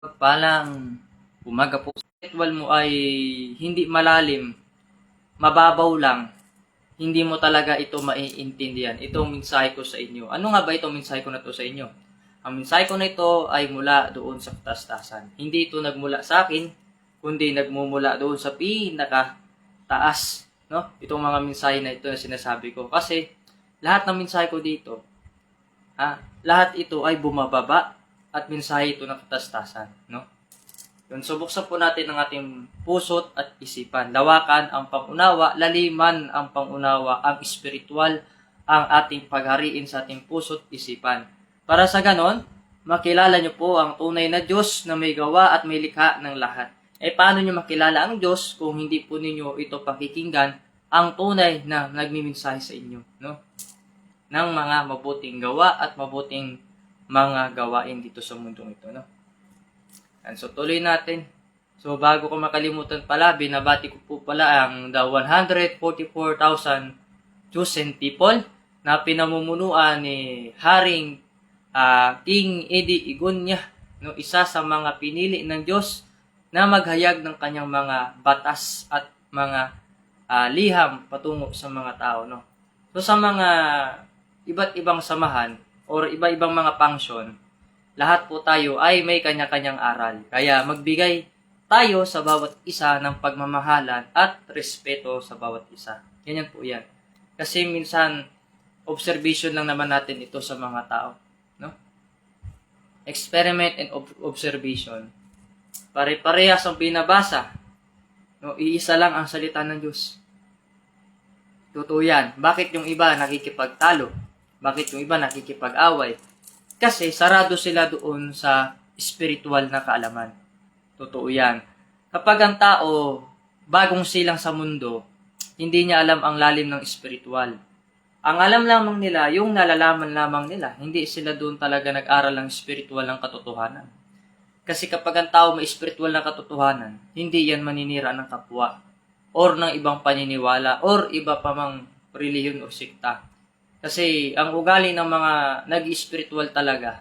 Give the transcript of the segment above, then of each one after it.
Palang umaga po. Spiritual mo ay hindi malalim, mababaw lang, hindi mo talaga ito maiintindihan. Itong mensahe ko sa inyo. Ano nga ba itong mensahe ko na to sa inyo? Ang mensahe ko na ito ay mula doon sa kataas-taasan. Hindi ito nagmula sa akin, kundi nagmumula doon sa pinaka-taas. No? Itong mga mensahe na ito na sinasabi ko. Kasi lahat ng mensahe ko dito, lahat ito ay bumababa at mensahe ito ng kataas-taasan. No? Yun, so buksan po natin ang ating puso't at isipan. Lawakan ang pangunawa, laliman ang pangunawa, ang espiritual, ang ating paghariin sa ating puso't isipan. Para sa ganon, makilala nyo po ang tunay na Diyos na may gawa at may likha ng lahat. Paano nyo makilala ang Diyos kung hindi po ninyo ito pakikinggan ang tunay na nagmimensahe sa inyo, no? Ng mga mabuting gawa at mabuting mga gawain dito sa mundong ito, no? And so, tuloy natin. So, bago ko makalimutan pala, binabati ko po pala ang the 144,000 chosen people na pinamumunuan ni Haring King Eddie Igunya, no, isa sa mga pinili ng Diyos na maghayag ng kanyang mga batas at mga liham patungo sa mga tao. No? So, sa mga iba't ibang samahan or iba-ibang mga function, lahat po tayo ay may kanya-kanyang aral. Kaya magbigay tayo sa bawat isa ng pagmamahalan at respeto sa bawat isa. Ganyan po yan. Kasi minsan, observation lang naman natin ito sa mga tao. No? Experiment and observation. Pare-parehas ang binabasa. No? Iisa lang ang salita ng Diyos. Totoo yan. Bakit yung iba nakikipagtalo? Bakit yung iba nakikipag-away? Kasi sarado sila doon sa spiritual na kaalaman. Totoo yan. Kapag ang tao bagong silang sa mundo, hindi niya alam ang lalim ng spiritual. Ang alam lamang nila, yung nalalaman lamang nila, hindi sila doon talaga nag-aral ng spiritual ng katotohanan. Kasi kapag ang tao may spiritual na katotohanan, hindi yan maninira ng kapwa, or ng ibang paniniwala, or iba pa mang relihiyon o sikta. Kasi ang ugali ng mga nag-spiritual talaga,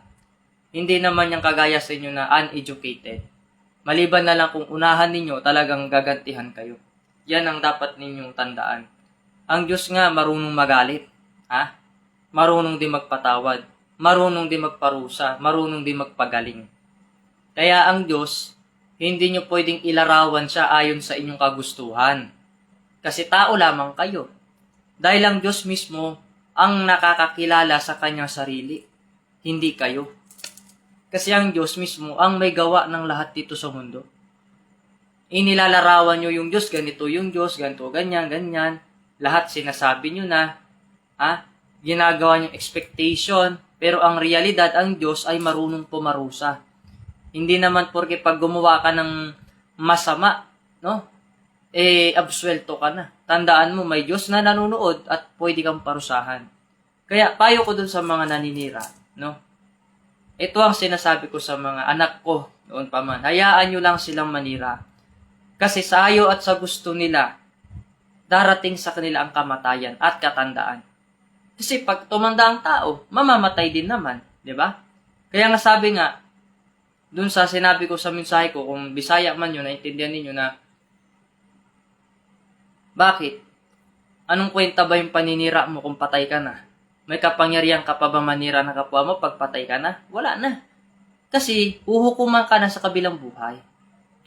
hindi naman yung kagaya sa inyo na uneducated. Maliban na lang kung unahan ninyo, talagang gagantihan kayo. Yan ang dapat ninyong tandaan. Ang Diyos nga marunong magalit. Marunong din magpatawad. Marunong din magparusa. Marunong din magpagaling. Kaya ang Diyos, hindi nyo pwedeng ilarawan siya ayon sa inyong kagustuhan. Kasi tao lamang kayo. Dahil ang Diyos mismo ang nakakakilala sa kanyang sarili, hindi kayo. Kasi ang Diyos mismo ang may gawa ng lahat dito sa mundo. Inilalarawan nyo yung Diyos, ganito yung Diyos, ganito, ganyan, ganyan. Lahat sinasabi nyo na, ginagawa nyo expectation, pero ang realidad, ang Diyos ay marunong pumarusa. Hindi naman porke pag gumawa ka ng masama, no? Absuelto ka na. Tandaan mo, may Diyos na nanonood at pwede kang parusahan. Kaya, payo ko dun sa mga naninira, no? Ito ang sinasabi ko sa mga anak ko noon pa man. Hayaan nyo lang silang manira. Kasi sa ayo at sa gusto nila, darating sa kanila ang kamatayan at katandaan. Kasi pag tumanda ang tao, mamamatay din naman. Di ba? Kaya nga sabi nga, dun sa sinabi ko sa mensahe ko, kung Bisaya man yun, naintindihan ninyo na, bakit? Anong kwenta ba yung paninira mo kung patay ka na? May kapangyarihan ka pa ba manira ng kapwa mo pag patay ka na? Wala na. Kasi huhukuman ka na sa kabilang buhay.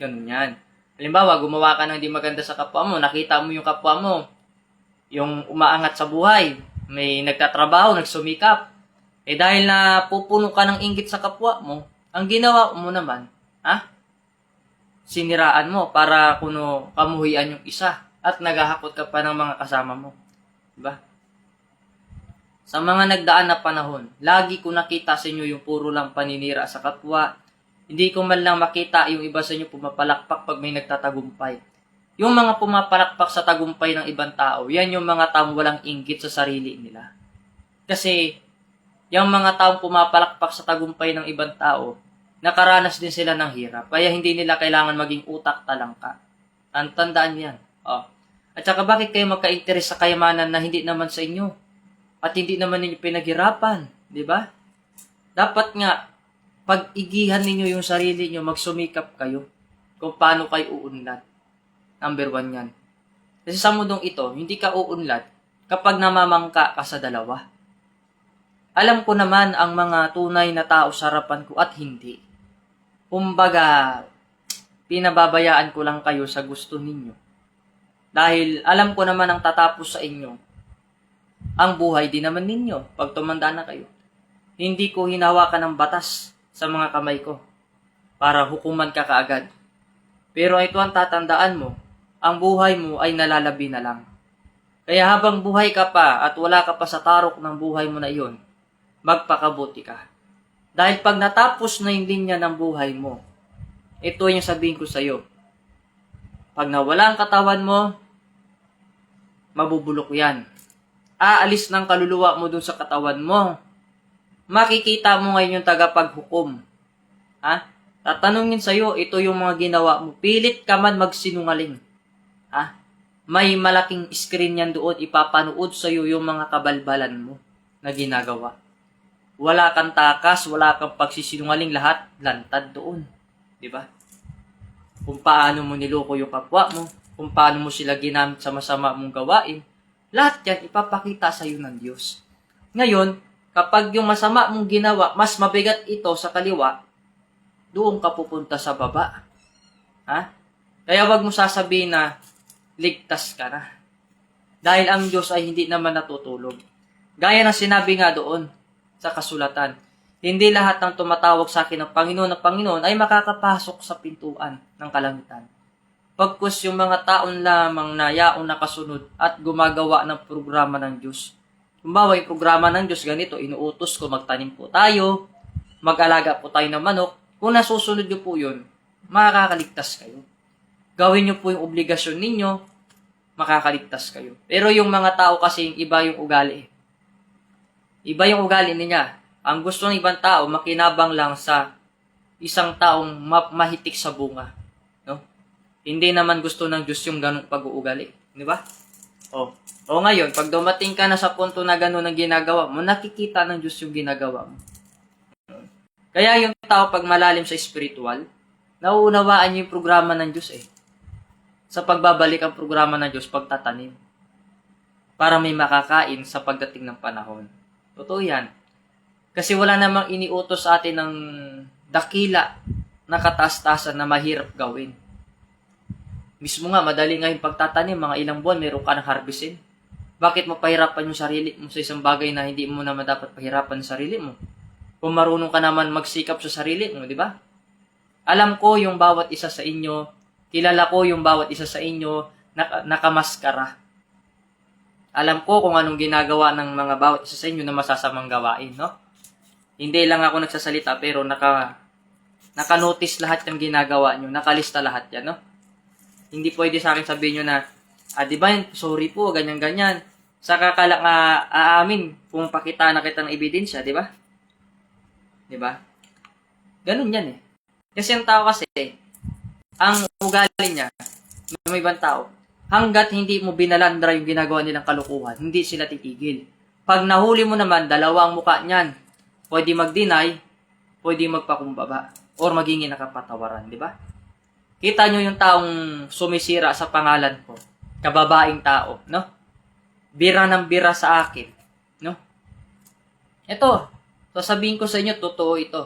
Ganun yan. Halimbawa, gumawa ka ng hindi maganda sa kapwa mo, nakita mo yung kapwa mo, yung umaangat sa buhay, may nagtatrabaho, nagsumikap. Dahil na pupuno ka ng inggit sa kapwa mo, ang ginawa mo naman, siniraan mo para kuno kamuhian yung isa. At naghahakot ka pa ng mga kasama mo. Diba? Sa mga nagdaan na panahon, lagi ko nakita sa inyo yung puro lang paninira sa kapwa. Hindi ko man lang makita yung iba sa inyo pumapalakpak pag may nagtatagumpay. Yung mga pumapalakpak sa tagumpay ng ibang tao, yan yung mga taong walang inggit sa sarili nila. Kasi, yung mga taong pumapalakpak sa tagumpay ng ibang tao, nakaranas din sila ng hirap. Kaya hindi nila kailangan maging utak talangka. Tandaan yan. At saka bakit kayo magka-interes sa kayamanan na hindi naman sa inyo? At hindi naman ninyo pinaghirapan, di ba? Dapat nga, pag-igihan ninyo yung sarili nyo, magsumikap kayo kung paano kayo uunlad. Number 1 yan. Kasi sa mundong ito, hindi ka uunlad kapag namamangka ka sa dalawa. Alam ko naman ang mga tunay na tao sa harapan ko at hindi. Kumbaga, pinababayaan ko lang kayo sa gusto ninyo. Dahil alam ko naman ang tatapos sa inyo. Ang buhay din naman ninyo pag tumanda na kayo. Hindi ko hinawakan ng batas sa mga kamay ko para hukuman ka kaagad. Pero ito ang tatandaan mo, ang buhay mo ay nalalabi na lang. Kaya habang buhay ka pa at wala ka pa sa tarok ng buhay mo na iyon, magpakabuti ka. Dahil pag natapos na yung linya ng buhay mo, ito yung sabihin ko sa iyo. Pag nawala ang katawan mo, mabubulok yan. Aalis ng kaluluwa mo dun sa katawan mo. Makikita mo ngayon yung tagapaghukom. Ha? Tatanungin sa iyo, ito yung mga ginawa mo. Pilit ka man magsinungaling. Ha? May malaking screen yan doon, ipapanood sa iyo yung mga kabalbalan mo na ginagawa. Wala kang takas, wala kang pagsisinungaling, lahat lantad doon. Di ba? Kung paano mo niloko yung kapwa mo, kung paano mo sila ginamit sa masama mong gawain, lahat yan ipapakita sa iyo ng Diyos. Ngayon, kapag yung masama mong ginawa, mas mabigat ito sa kaliwa, doon ka pupunta sa baba. Ha? Kaya wag mo sasabihin na ligtas ka na. Dahil ang Diyos ay hindi naman natutulog. Gaya ng sinabi nga doon sa kasulatan, hindi lahat ng tumatawag sa akin ng Panginoon ay makakapasok sa pintuan ng kalangitan. Pagkus yung mga taon lamang na yaong nakasunod at gumagawa ng programa ng Diyos. Kumbawa, yung programa ng Diyos ganito, inuutos ko, magtanim po tayo, mag-alaga po tayo ng manok. Kung nasusunod nyo po yun, makakaligtas kayo. Gawin nyo po yung obligasyon ninyo, makakaligtas kayo. Pero yung mga tao kasi, iba yung ugali. Iba yung ugali niya. Ang gusto ng ibang tao, makinabang lang sa isang taong mahitik sa bunga. No? Hindi naman gusto ng Diyos yung ganong pag-uugali. Di ba? O ngayon, pag dumating ka na sa punto na gano'n ang ginagawa mo, nakikita ng Diyos yung ginagawa mo. Kaya yung tao pag malalim sa spiritual, nauunawaan niyo yung programa ng Diyos eh. Sa pagbabalik ang programa ng Diyos, pagtatanim. Para may makakain sa pagdating ng panahon. Totoo yan. Kasi wala namang iniutos sa atin ng dakila na kataas-taasan na mahirap gawin. Mismo nga, madali nga yung pagtatanim, mga ilang buwan, meron ka ng harvestin. Bakit mo pahirapan yung sarili mo sa isang bagay na hindi mo naman dapat pahirapan sa sarili mo? Kung marunong ka naman magsikap sa sarili mo, di ba? Alam ko yung bawat isa sa inyo, kilala ko yung bawat isa sa inyo nakamaskara. Alam ko kung anong ginagawa ng mga bawat isa sa inyo na masasamang gawain, no? Hindi lang ako nagsasalita pero naka-notice lahat ng ginagawa nyo, nakalista lahat yan, no? Hindi pwede sa akin sabihin nyo na, di ba, sorry po, ganyan-ganyan. Saka ka lang aamin kung pakita na kita ng ebidensya, di ba? Di ba? Ganun yan eh. Kasi ang tao kasi, ang ugali niya, may ibang tao, hanggat hindi mo binalandra yung ginagawa nilang kalukuhan, hindi sila titigil. Pag nahuli mo naman, dalawa ang mukha niyan. Pwede mag-deny, pwede magpakumbaba, or maging nakapatawaran, di ba? Kita nyo yung taong sumisira sa pangalan ko. Kababaing tao, no? Bira ng bira sa akin, no? Ito, sasabihin ko sa inyo, totoo ito.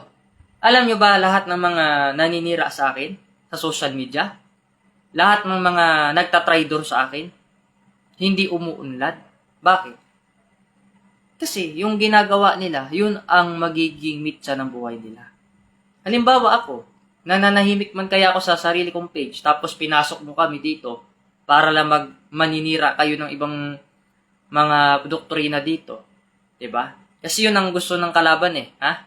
Alam nyo ba lahat ng mga naninira sa akin sa social media? Lahat ng mga nagtatraidor sa akin, hindi umuunlad. Bakit? Kasi yung ginagawa nila, yun ang magiging mitsa ng buhay nila. Halimbawa ako, nananahimik man kaya ako sa sarili kong page, tapos pinasok mo kami dito para lang maninira kayo ng ibang mga doktrina dito. 'Di ba? Kasi yun ang gusto ng kalaban eh. Ha?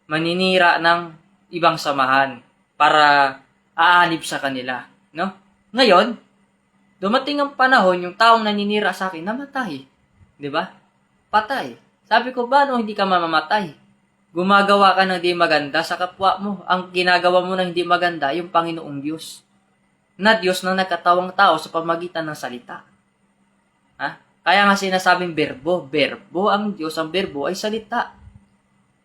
Maninira ng ibang samahan para aanib sa kanila. No? Ngayon, dumating ang panahon, yung taong naninira sa akin, namatay. 'Di ba? Patay. Sabi ko, paano hindi ka mamamatay? Gumagawa ka ng di maganda sa kapwa mo. Ang ginagawa mo ng hindi maganda, yung Panginoong Diyos. Na Diyos na nagkatawang tao sa pamagitan ng salita. Ha? Kaya nga sinasabing berbo. Berbo ang Diyos, ang berbo ay salita.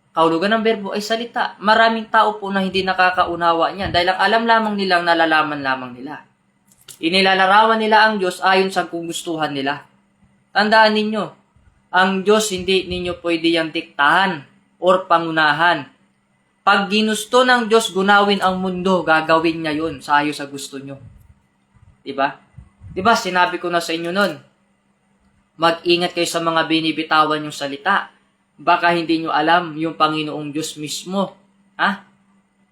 Kahulugan ng berbo ay salita. Maraming tao po na hindi nakakaunawa niyan dahil ang alam lamang nilang nalalaman lamang nila. Inilalarawan nila ang Diyos ayon sa gustuhan nila. Tandaan ninyo, ang Diyos hindi ninyo pwede yang diktahan or pangunahan. Pag ginusto ng Diyos gunawin ang mundo, gagawin niya yun sa ayo sa gusto nyo. Diba? Diba, sinabi ko na sa inyo nun, mag-ingat kayo sa mga binibitawan yung salita. Baka hindi nyo alam yung Panginoong Diyos mismo.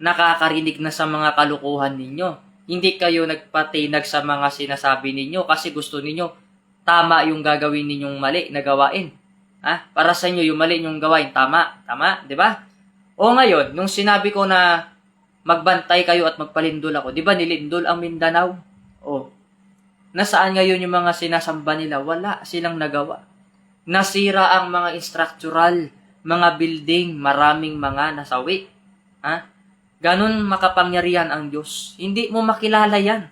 Nakakarinig na sa mga kalukuhan ninyo. Hindi kayo nagpatinag sa mga sinasabi ninyo kasi gusto ninyo tama yung gagawin ninyong mali na gawain. Para sa inyo, yung mali yung gawain, tama. Tama, di ba? O ngayon, nung sinabi ko na magbantay kayo at magpalindol ako, di ba nilindol ang Mindanao? O, nasaan ngayon yung mga sinasamba nila? Wala silang nagawa. Nasira ang mga structural, mga building, maraming mga nasawi. Ganon makapangyarihan ang Diyos. Hindi mo makilala yan.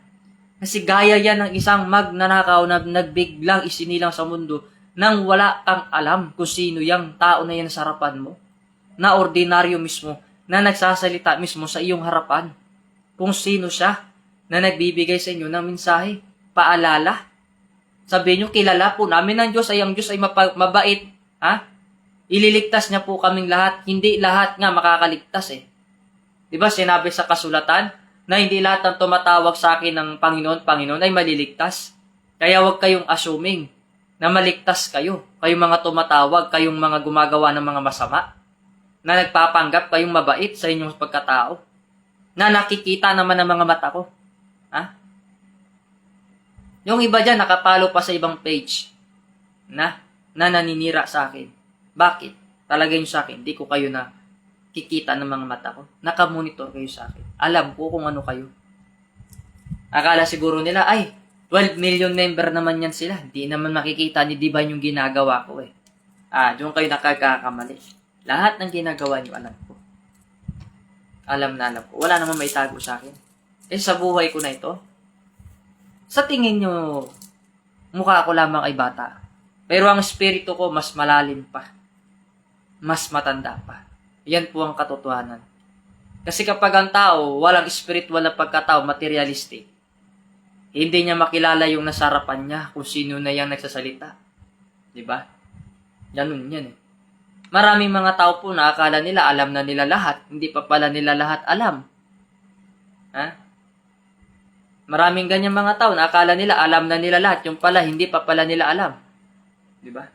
Kasi gaya yan ng isang magnanakaw na nagbiglang isinilang sa mundo nang wala kang alam kung sino yung tao na yan sa harapan mo. Na ordinaryo mismo, na nagsasalita mismo sa iyong harapan. Kung sino siya na nagbibigay sa inyo ng mensahe, paalala. Sabihin nyo, kilala po namin ang Diyos ay mabait. Ililigtas niya po kaming lahat. Hindi lahat nga makakaligtas eh. Diba sinabi sa kasulatan na hindi lahat ng tumatawag sa akin ng Panginoon ay maliligtas. Kaya huwag kayong assuming na maligtas kayo. Kayong mga tumatawag, kayong mga gumagawa ng mga masama. Na nagpapanggap kayong mabait sa inyong pagkatao. Na nakikita naman ng mga mata ko. Yung iba dyan, nakapalo pa sa ibang page na naninira sa akin. Bakit? Talaga yun sa akin. Di ko kayo na kikita ng mga mata ko. Nakamonitor kayo sa akin. Alam ko kung ano kayo. Akala siguro nila, 12 million member naman yan sila. Di naman makikita ni Divine yung ginagawa ko eh. Doon kayo nakakakamali. Lahat ng ginagawa niyo, alam ko. Alam ko. Wala naman may tago sa akin. Sa buhay ko na ito, sa tingin nyo, mukha ko lamang ay bata. Pero ang espiritu ko mas malalim pa. Mas matanda pa. Yan po ang katotohanan. Kasi kapag ang tao, walang spiritual na pagkatao, materialistic, hindi niya makilala yung nasarapan niya kung sino na yung nagsasalita. Diba? Ganun yan eh. Maraming mga tao po na akala nila alam na nila lahat, hindi pa pala nila lahat alam. Maraming ganyan mga tao na akala nila alam na nila lahat, yung pala hindi pa pala nila alam. Diba?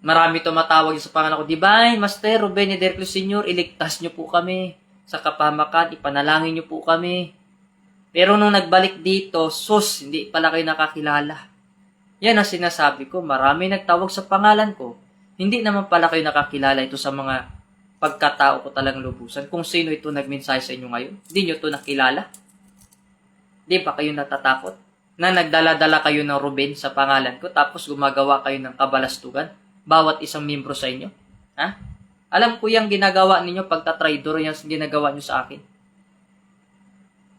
Marami tumatawag sa pangalan ko, Divine, Master Ruben Ederclus Sr., iligtas niyo po kami sa kapahamakan, ipanalangin niyo po kami. Pero nung nagbalik dito, hindi pala kayo nakakilala. Yan ang sinasabi ko, marami nagtawag sa pangalan ko. Hindi naman pala kayo nakakilala ito sa mga pagkatao ko talagang lubusan. Kung sino ito nagmensahe sa inyo ngayon, hindi nyo ito nakilala. Di ba kayo natatakot? Na nagdala-dala kayo ng Ruben sa pangalan ko, tapos gumagawa kayo ng kabalastugan, bawat isang membro sa inyo. Alam ko yung ginagawa ninyo, pagtatraidor, yung ginagawa nyo sa akin.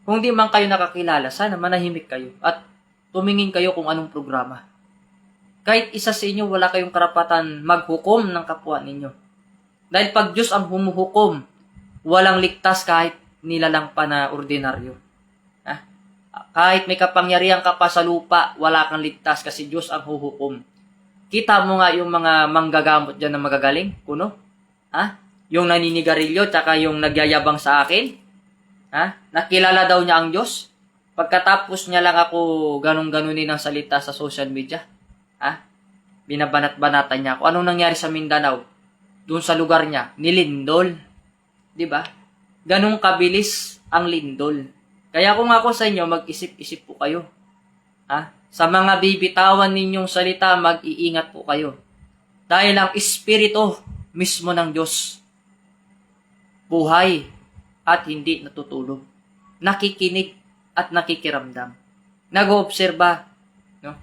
Kung di man kayo nakakilala, sana manahimik kayo at tumingin kayo kung anong programa. Kahit isa sa inyo, wala kayong karapatan maghukom ng kapwa ninyo. Dahil pag Diyos ang humuhukom, walang ligtas kahit nilalang pa na ordinaryo. Kahit may kapangyarihan ka pa sa lupa, wala kang ligtas kasi Diyos ang huhukom. Kita mo nga yung mga manggagamot dyan na magagaling, kuno? Yung naninigarilyo, tsaka yung nagyayabang sa akin? Nakilala daw niya ang Diyos? Pagkatapos niya lang ako ganun-ganunin ang salita sa social media. Binabanat-banatan niya ako. Anong nangyari sa Mindanao? Doon sa lugar niya, nilindol. Diba? Ganong kabilis ang lindol. Kaya kung ako sa inyo, mag-isip-isip po kayo. Sa mga bibitawan ninyong salita, mag-iingat po kayo. Dahil ang Espiritu mismo ng Diyos, buhay at hindi natutulog. Nakikinig at nakikiramdam. Nag-oobserba. No?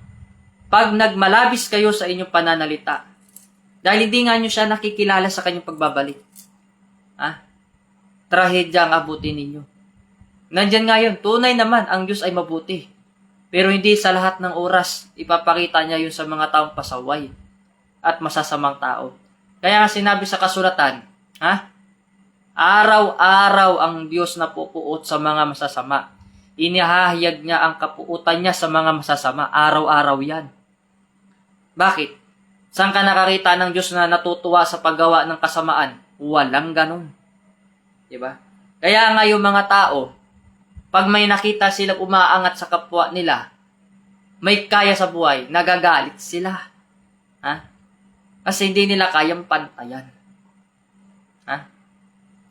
Pag nagmalabis kayo sa inyong pananalita, dahil hindi nga nyo siya nakikilala sa kanyang pagbabalik, trahedya ang abutin ninyo. Nandyan nga yun, tunay naman, ang Diyos ay mabuti. Pero hindi sa lahat ng oras, ipapakita niya yun sa mga taong pasaway at masasamang tao. Kaya sinabi sa kasulatan, araw-araw ang Diyos na pupuot sa mga masasama. Inihahayag niya ang kapuutan niya sa mga masasama. Araw-araw yan. Bakit? Saan ka nakakita ng Diyos na natutuwa sa paggawa ng kasamaan? Walang ganun. Diba? Kaya nga yung mga tao, pag may nakita silang umaangat sa kapwa nila, may kaya sa buhay, nagagalit sila. Kasi hindi nila kayang pantayan.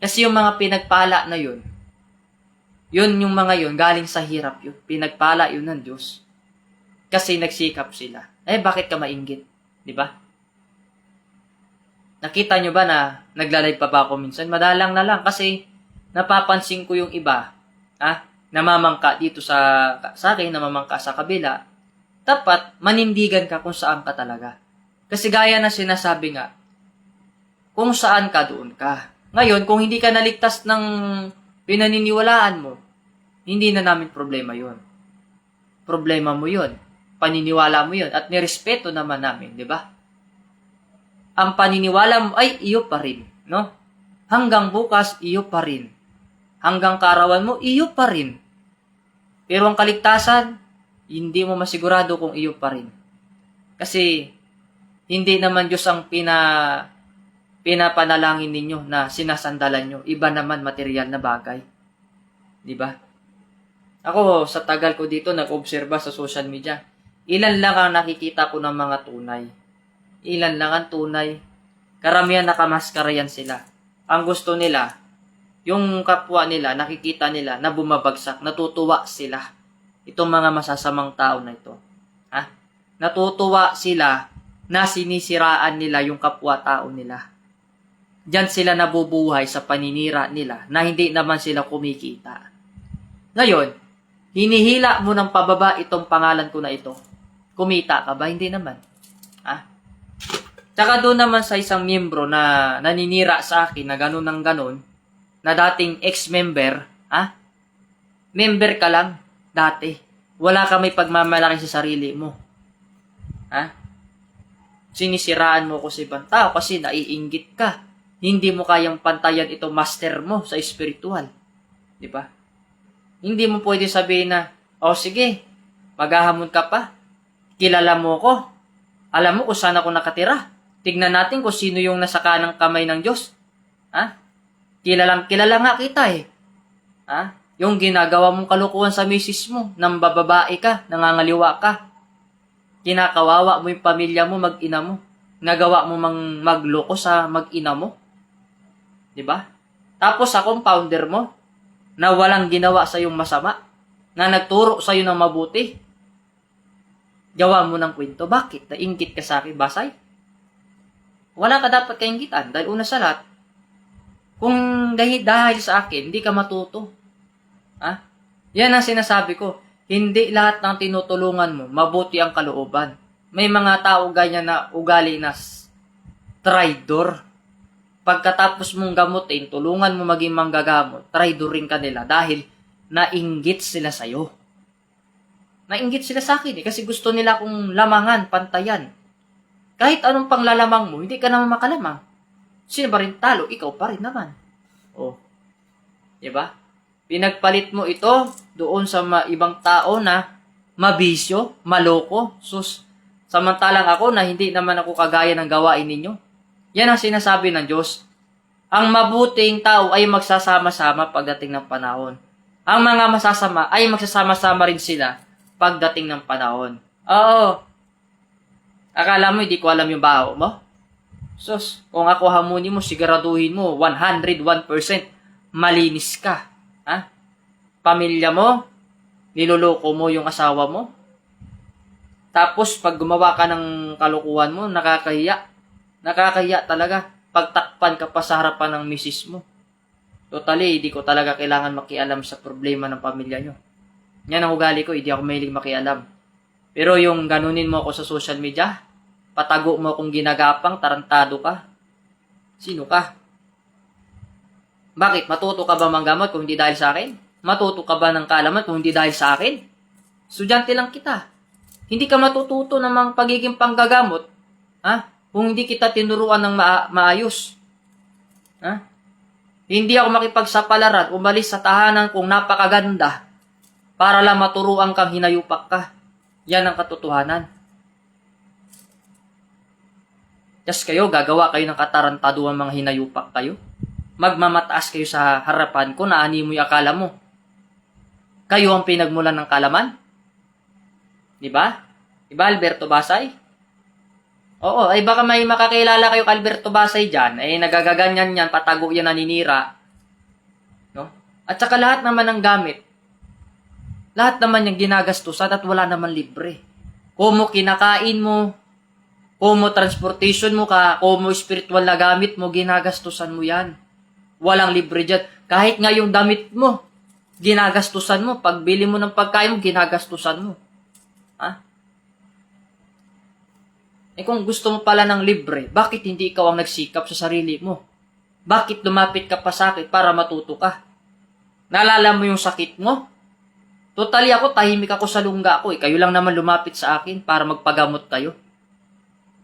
Kasi yung mga pinagpala na yun yung mga yun, galing sa hirap yun. Pinagpala yun ng Diyos. Kasi nagsikap sila. Bakit ka mainggit? Diba? Nakita nyo ba na nagla-live pa ba ako minsan? Madalang na lang kasi napapansin ko yung iba, namamangka dito sa akin, namamangka sa kabila. Dapat manindigan ka kung saan ka talaga. Kasi gaya na sinasabi nga, kung saan ka doon ka. Ngayon, kung hindi ka naligtas ng pinaniniwalaan mo, hindi na namin problema yun. Problema mo yun. Paniniwala mo yun. At nirespeto naman namin, di ba? Ang paniniwala mo ay iyo pa rin, no? Hanggang bukas, iyo pa rin. Hanggang karawan mo, iyo pa rin. Pero ang kaligtasan, hindi mo masigurado kung iyo pa rin. Kasi, hindi naman Diyos ang pinapanalangin ninyo na sinasandalan nyo. Iba naman material na bagay. Di ba? Ako, sa tagal ko dito, nag-obserba sa social media. Ilan lang ang nakikita ko ng mga tunay. Ilan lang ang tunay. Karamihan nakamaskara yan sila. Ang gusto nila, yung kapwa nila, nakikita nila na bumabagsak, natutuwa sila. Itong mga masasamang tao na ito. Natutuwa sila na sinisiraan nila yung kapwa-tao nila. Diyan sila nabubuhay sa paninira nila na hindi naman sila kumikita. Ngayon, hinihila mo ng pababa itong pangalan ko na ito. Kumita ka ba? Hindi naman. Tsaka doon naman sa isang miyembro na naninira sa akin na ganun ng ganun, na dating ex-member, member ka lang dati. Wala ka may pagmamalaki sa sarili mo. Sinisiraan mo ko sa ibang tao kasi naiinggit ka. Hindi mo kayang pantayan ito master mo sa spiritual. Di ba? Hindi mo pwede sabihin na, sige, maghahamon ka pa. Kilala mo ko. Alam mo kung saan ako nakatira. Tignan natin kung sino yung nasa kanang kamay ng Diyos. Kilala nga kita eh. Yung ginagawa mong kalukuhan sa misis mo, nang bababae ka, nangangaliwa ka. Kinakawawa mo yung pamilya mo, mag-ina mo. Nagawa mo magloko sa mag-ina mo. Diba? Tapos akong founder mo, na walang ginawa sa yung masama, na nagturo sa iyo ng mabuti. Gawa mo ng kwento. Bakit? Nainggit ka sa akin, Basay? Wala ka dapat kainggitan. Dahil una sa lahat, kung dahil sa akin, hindi ka matuto. Yan ang sinasabi ko. Hindi lahat ng tinutulungan mo, mabuti ang kalooban. May mga tao ganyan na ugali na traidor. Pagkatapos mong gamutin, tulungan mo maging manggagamot, traidorin ka nila dahil nainggit sila sa'yo. Nainggit sila sa akin kasi gusto nila kung lamangan, pantayan. Kahit anong panglalamang mo, hindi ka naman makalamang. Sino ba rin talo? Ikaw pa rin naman. Diba? Pinagpalit mo ito doon sa ibang tao na mabisyo, maloko, samantalang ako na hindi naman ako kagaya ng gawain ninyo. Yan ang sinasabi ng Diyos. Ang mabuting tao ay magsasama-sama pagdating ng panahon. Ang mga masasama ay magsasama-sama rin sila pagdating ng panahon. Akala mo hindi ko alam yung baho mo? Kung ako hamunin mo, siguraduhin mo, 101% malinis ka. Pamilya mo, niloloko mo yung asawa mo. Tapos, pag gumawa ka ng kalukuhan mo, nakakahiya. Nakakahiya talaga. Pagtakpan ka pa sa harapan ng misis mo. Totally, hindi ko talaga kailangan makialam sa problema ng pamilya nyo. Yan ang ugali ko, hindi ako mahilig makialam. Pero yung ganunin mo ako sa social media, patago mo akong ginagapang, tarantado ka. Sino ka? Bakit? Matuto ka ba manggamot kung hindi dahil sa akin? Matuto ka ba ng kaalaman kung hindi dahil sa akin? Estudyante lang kita. Hindi ka matututo ng mga pagiging panggagamot. kung hindi kita tinuruan ng maayos. Ha? Hindi ako makipagsapalaran, umalis sa tahanan kong napakaganda para lang maturuan kang hinayupak ka. Yan ang katotohanan. Yes, kayo, gagawa kayo ng katarantaduhan mga hinayupak kayo. Magmamataas kayo sa harapan ko na ani mo yung akala mo. Kayo ang pinagmulan ng kalaman. Diba? Diba, Alberto Basay? Oo, ay baka may makakilala kayo kay Alberto Basay dyan. Eh, nagagaganyan yan, patago yan, naninira. No? At saka lahat naman ng gamit. Lahat naman yung ginagastusan at wala naman libre. Kumo kinakain mo, kumo transportation mo ka, kumo spiritual na gamit mo, ginagastusan mo yan. Walang libre dyan. Kahit nga yung damit mo, ginagastusan mo. Pagbili mo ng pagkain mo, ginagastusan mo. Ha? Eh kung gusto mo pala ng libre, bakit hindi ikaw ang nagsikap sa sarili mo? Bakit lumapit ka pa sa akin para matuto ka? Naalala mo yung sakit mo? Totally ako, tahimik ako sa lungga ko. Kayo lang naman lumapit sa akin para magpagamot kayo.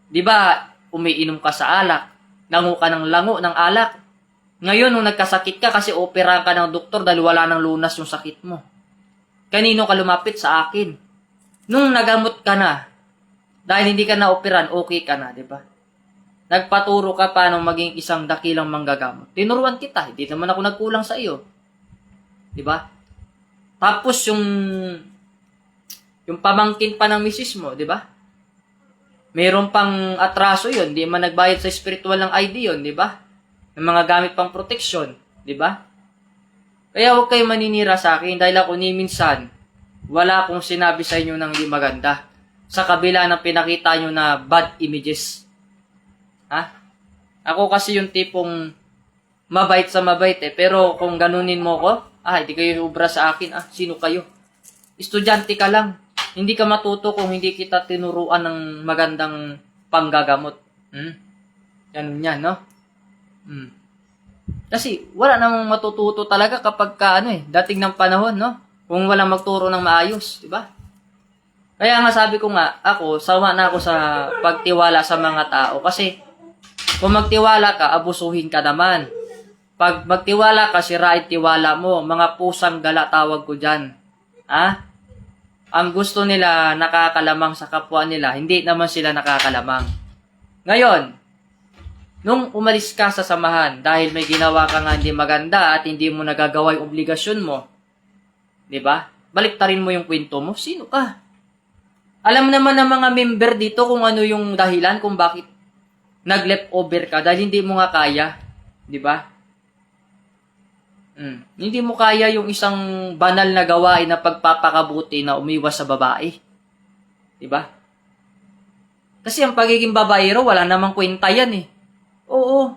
Di ba, umiinom ka sa alak, lango ka ng lango ng alak. Ngayon, nung nagkasakit ka kasi operahan ka ng doktor dahil wala nang lunas yung sakit mo. Kanino ka lumapit? Sa akin. Nung nagamot ka na, dahil hindi ka na-operan, okay ka na, di ba? Nagpaturo ka paano maging isang dakilang manggagamot. Tinuruan kita, hindi naman ako nagkulang sa iyo. Di ba? Tapos yung pamangkin pa ng misis mo, di ba? Meron pang atraso yun, di man nagbayad sa spiritual ng ID yun, di ba? Yung mga gamit pang protection, di ba? Kaya huwag kayo maninira sa akin dahil ako ni minsan, wala akong sinabi sa inyo ng di maganda. Sa kabila ng pinakita nyo na bad images. Ha? Ako kasi yung tipong mabait sa mabait eh. Pero kung ganunin mo ko, hindi kayo ubra sa akin. Sino kayo? Estudyante ka lang. Hindi ka matuto kung hindi kita tinuruan ng magandang panggagamot. Ganun yan, no? Kasi wala namang matututo talaga kapag dating ng panahon, no? Kung walang magturo ng maayos, di ba? Kaya nga sabi ko nga, sawa na ako sa pagtiwala sa mga tao. Kasi, kung magtiwala ka, abusuhin ka naman. Pag magtiwala ka, sirain tiwala mo. Mga pusang gala tawag ko dyan. Ang gusto nila, nakakalamang sa kapwa nila. Hindi naman sila nakakalamang. Ngayon, nung umalis ka sa samahan, dahil may ginawa ka nga hindi maganda at hindi mo nagagawa yung obligasyon mo, di ba? Baliktarin mo yung kwento mo. Sino ka? Alam naman ng mga member dito kung ano yung dahilan kung bakit nag-leftover ka dahil hindi mo nga kaya. Di ba? Hindi mo kaya yung isang banal na gawain na pagpapakabuti na umiwas sa babae. Di ba? Kasi ang pagiging babaero, wala namang kwenta yan eh. Oo.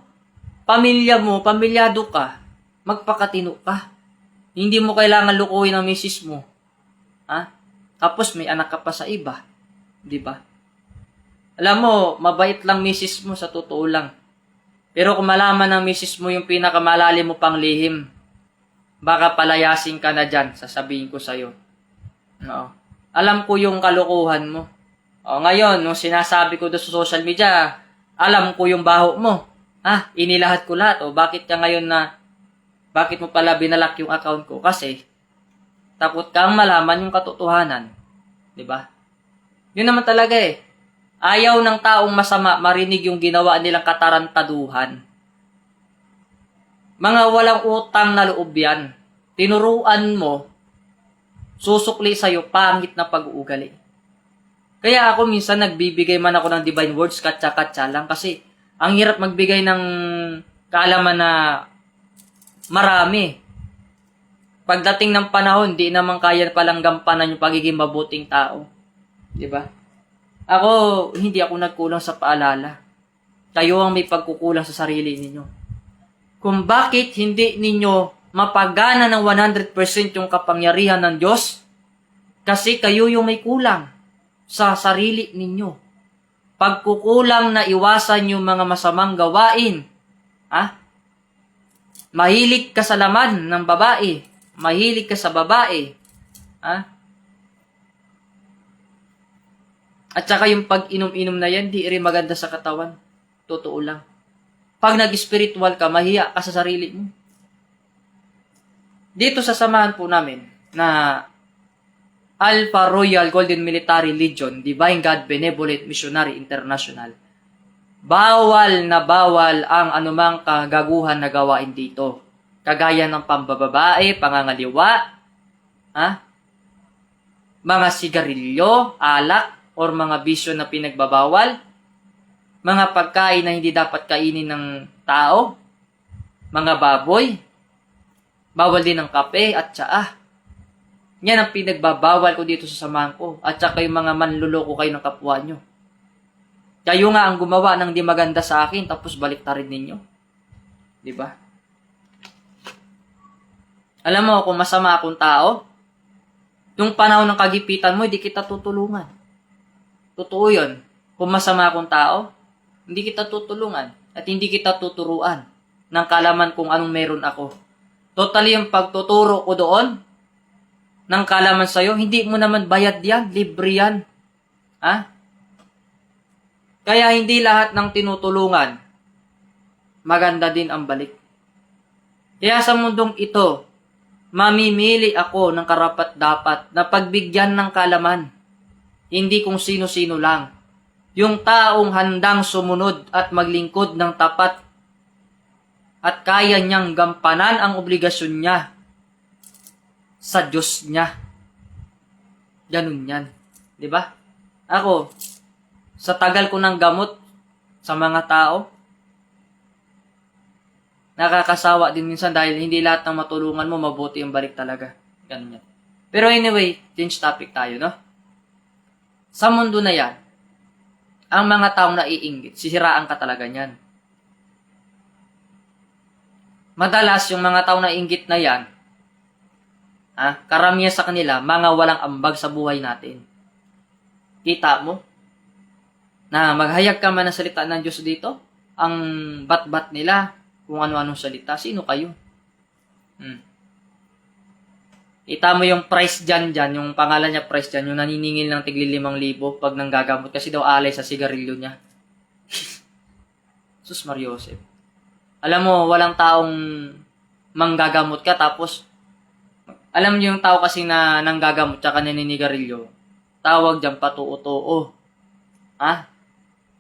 Pamilya mo, pamilyado ka, magpakatino ka. Hindi mo kailangan lukuhin ang misis mo. Tapos may anak ka pa sa iba. Di ba? Alam mo, mabait lang misis mo sa totoo lang. Pero kung malaman ng misis mo yung pinakamalalim mo pang lihim, baka palayasin ka na dyan, sasabihin ko sa'yo. No. Alam ko yung kalokohan mo. Ngayon, nung sinasabi ko doon sa social media, alam ko yung baho mo. Inilahat ko lahat. Bakit mo pala binalak yung account ko? Kasi, takot kang malaman yung katotohanan. Diba? Yun naman talaga eh. Ayaw ng taong masama marinig yung ginawa nilang katarantaduhan. Mga walang utang na loob yan. Tinuruan mo, susukli sa'yo, pangit na pag-uugali. Kaya ako minsan nagbibigay man ako ng divine words, katsa-katsa lang. Kasi ang hirap magbigay ng kaalaman na marami. Pagdating ng panahon, di naman kaya palang gampanan yung pagiging mabuting tao. Diba? Hindi ako nagkulang sa paalala. Kayo ang may pagkukulang sa sarili ninyo. Kung bakit hindi ninyo mapagana ng 100% yung kapangyarihan ng Diyos, kasi kayo yung may kulang sa sarili ninyo. Pagkukulang na iwasan yung mga masamang gawain. Mahilig ka sa laman ng babae. Mahilig ka sa babae. At saka yung pag-inom-inom na yan, di rin maganda sa katawan. Totoo lang. Pag nag-spiritual ka, mahiya ka sa sarili mo. Dito sa samahan po namin na Alpha Royal Golden Military Legion, Divine God Benevolent Missionary International, bawal na bawal ang anumang kagaguhan na gawain dito. Kagaya ng pambababae, pangangaliwa, mga sigarilyo, alak, or mga bisyo na pinagbabawal, mga pagkain na hindi dapat kainin ng tao, mga baboy, bawal din ng kape at tsaa. Yan ang pinagbabawal ko dito sa samahan ko. At saka yung mga manluloko kayo ng kapwa nyo. Kayo nga ang gumawa ng di maganda sa akin, tapos baliktarin ninyo. Diba? Alam mo, kung masama akong tao, yung panahon ng kagipitan mo, hindi kita tutulungan. Totoo yun. Kung masama akong tao, hindi kita tutulungan at hindi kita tuturuan ng kalaman kung anong meron ako. Totally yung pagtuturo ko doon ng kalaman sa'yo, hindi mo naman bayad yan, libre yan. Kaya hindi lahat ng tinutulungan, maganda din ang balik. Kaya sa mundong ito, mamimili ako ng karapat-dapat na pagbigyan ng kalaman. Hindi kung sino-sino lang. Yung taong handang sumunod at maglingkod ng tapat at kaya niyang gampanan ang obligasyon niya sa Diyos niya. Ganun yan. Diba? Ako, sa tagal ko ng gamot sa mga tao, nakakasawa din minsan dahil hindi lahat ng matulungan mo mabuti yung balik talaga. Ganun yan. Pero anyway, change topic tayo, no? Sa mundo na yan, ang mga taong naiinggit, sisiraan ka talaga niyan. Madalas, yung mga taong naiinggit na yan, karamihan sa kanila, mga walang ambag sa buhay natin. Kita mo? Na maghayag ka man ng salita ng Diyos dito, ang bat-bat nila, kung ano-anong salita, sino kayo? Kita mo yung price dyan, yung pangalan niya price dyan, yung naniningil ng tigli 5,000 pag nanggagamot kasi daw alay sa sigarilyo niya. Sus Mariosep. Alam mo, walang taong manggagamot ka tapos, alam niyo yung tao kasi na nanggagamot tsaka naninigarilyo, tawag dyan patuo-tuo.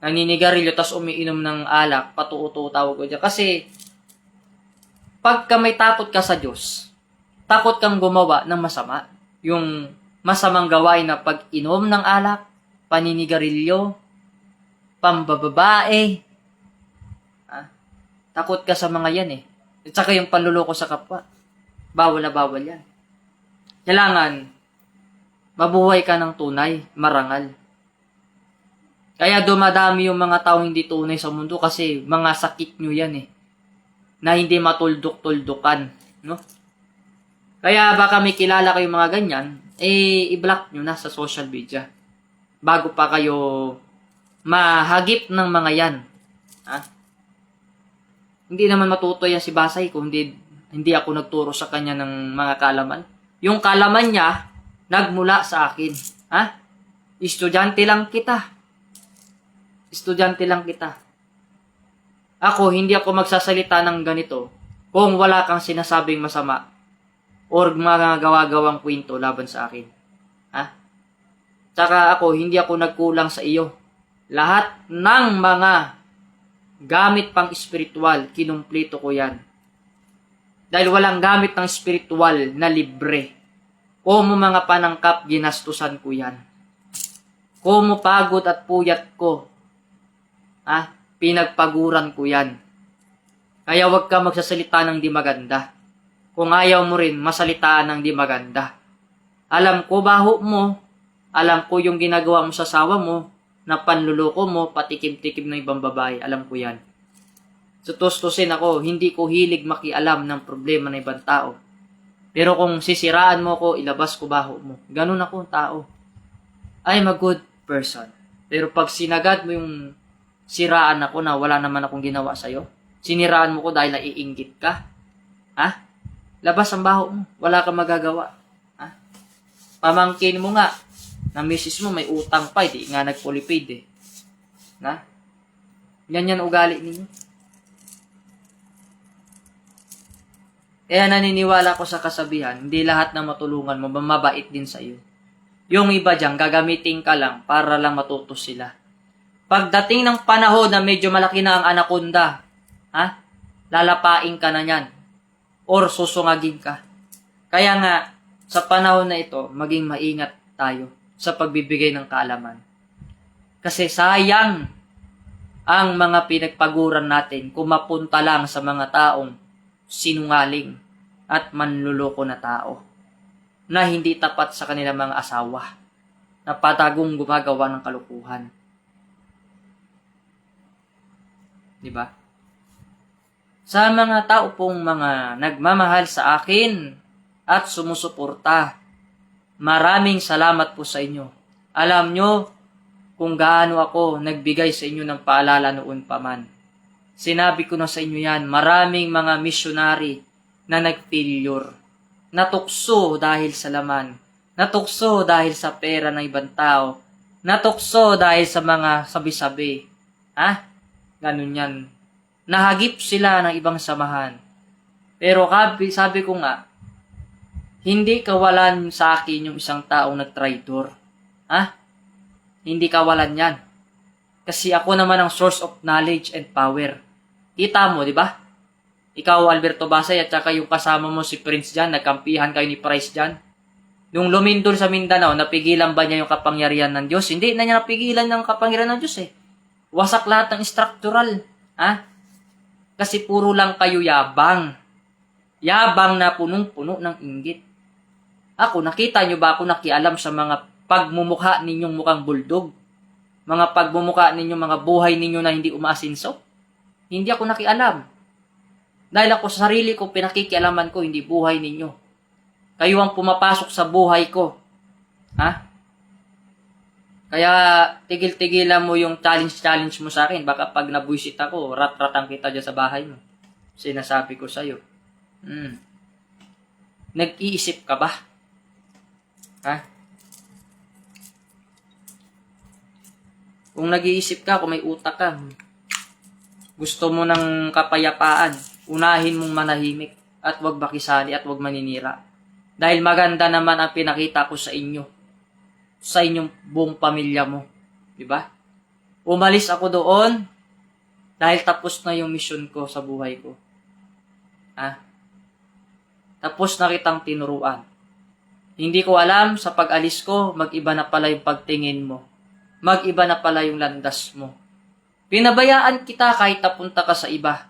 Naninigarilyo tapos umiinom ng alak, patuo-tuo tawag ko dyan. Kasi, pagka may takot ka sa Diyos, takot kang gumawa ng masama. Yung masamang gawain na pag-inom ng alak, paninigarilyo, pambababae. Takot ka sa mga yan eh. At saka yung panluloko sa kapwa. Bawal na bawal yan. Kailangan, mabuhay ka ng tunay, marangal. Kaya dumadami yung mga tao hindi tunay sa mundo kasi mga sakit nyo yan eh. Na hindi matuldok-tuldukan. No? Kaya baka may kilala kayong mga ganyan, i-block nyo na sa social media. Bago pa kayo mahagip ng mga yan. Hindi naman matuto yan si Basay kung hindi ako nagturo sa kanya ng mga kalaman. Yung kalaman niya, nagmula sa akin. Estudyante lang kita. Estudyante lang kita. Ako, hindi ako magsasalita ng ganito kung wala kang sinasabing masama or mga gawa-gawang kwento laban sa akin. Tsaka ako, hindi ako nagkulang sa iyo. Lahat ng mga gamit pang spiritual, kinumpleto ko yan. Dahil walang gamit ng spiritual na libre. Kumo mga panangkap, ginastusan ko yan. Kumo pagod at puyat ko, pinagpaguran ko yan. Kaya wag ka magsasalita ng di maganda. Kung ayaw mo rin, masalitaan ng di maganda. Alam ko baho mo, alam ko yung ginagawa mo sa asawa mo, na panluloko mo, patikim-tikim ng ibang babae, alam ko yan. So, tustusin ako, hindi ko hilig makialam ng problema ng ibang tao. Pero kung sisiraan mo ko, ilabas ko baho mo. Ganun ako tao. I'm a good person. Pero pag sinagad mo yung siraan ako na wala naman akong ginawa sa'yo, siniraan mo ko dahil naiinggit ka, labas ang baho mo. Wala kang magagawa. Pamangkin mo nga, Na misis mo may utang pa, di nga nag-fully-paid eh. Na? Yan ugali ninyo. Kaya naniniwala ko sa kasabihan, hindi lahat na matulungan mo, mabait din sa iyo. Yung iba dyan, gagamitin ka lang para lang matuto sila. Pagdating ng panahon na medyo malaki na ang anaconda, lalapain ka na yan. Or susungagin ka. Kaya nga, sa panahon na ito, maging maingat tayo sa pagbibigay ng kaalaman. Kasi sayang ang mga pinagpaguran natin kung mapunta lang sa mga taong sinungaling at manluloko na tao na hindi tapat sa kanilang mga asawa na patagong gumagawa ng kalukuhan. Diba? Sa mga tao pong mga nagmamahal sa akin at sumusuporta, maraming salamat po sa inyo. Alam nyo kung gaano ako nagbigay sa inyo ng paalala noon pa man. Sinabi ko na sa inyo yan, maraming mga missionary na nag-failure. Natukso dahil sa laman. Natukso dahil sa pera ng ibang tao. Natukso dahil sa mga sabi-sabi. Ganun yan. Nahagip sila ng ibang samahan. Pero sabi ko nga, hindi kawalan sa akin yung isang taong nag-traitor. Hindi kawalan yan. Kasi ako naman ang source of knowledge and power. Kita mo, di ba? Ikaw, Alberto Basay, at saka yung kasama mo si Prince dyan, nagkampihan kayo ni Price dyan. Nung lumindol sa Mindanao, napigilan ba niya yung kapangyarihan ng Diyos? Hindi na niya napigilan ng kapangyarihan ng Diyos eh. Wasak lahat ng structural. Kasi puro lang kayo yabang. Yabang na punong-puno ng inggit. Ako, nakita nyo ba ako nakialam sa mga pagmumukha ninyong mukhang bulldog? Mga pagmumukha ninyo, mga buhay ninyo na hindi umaasinso? Hindi ako nakialam. Dahil ako sa sarili ko, pinakikialaman ko, hindi buhay ninyo. Kayo ang pumapasok sa buhay ko. Kaya tigil-tigilan mo yung challenge mo sa akin. Baka pag nabuisit ako, rat-ratang kita dyan sa bahay mo. Sinasabi ko sa'yo. Nag-iisip ka ba? Kung nag-iisip ka, kung may utak ka, gusto mo ng kapayapaan, unahin mong manahimik at wag makisali at wag maninira. Dahil maganda naman ang pinakita ko sa inyo, sa inyong buong pamilya mo. Diba? Umalis ako doon dahil tapos na yung mission ko sa buhay ko. Tapos na kitang tinuruan. Hindi ko alam sa pag-alis ko, mag-iba na pala yung pagtingin mo. Mag-iba na pala yung landas mo. Pinabayaan kita kahit napunta ka sa iba.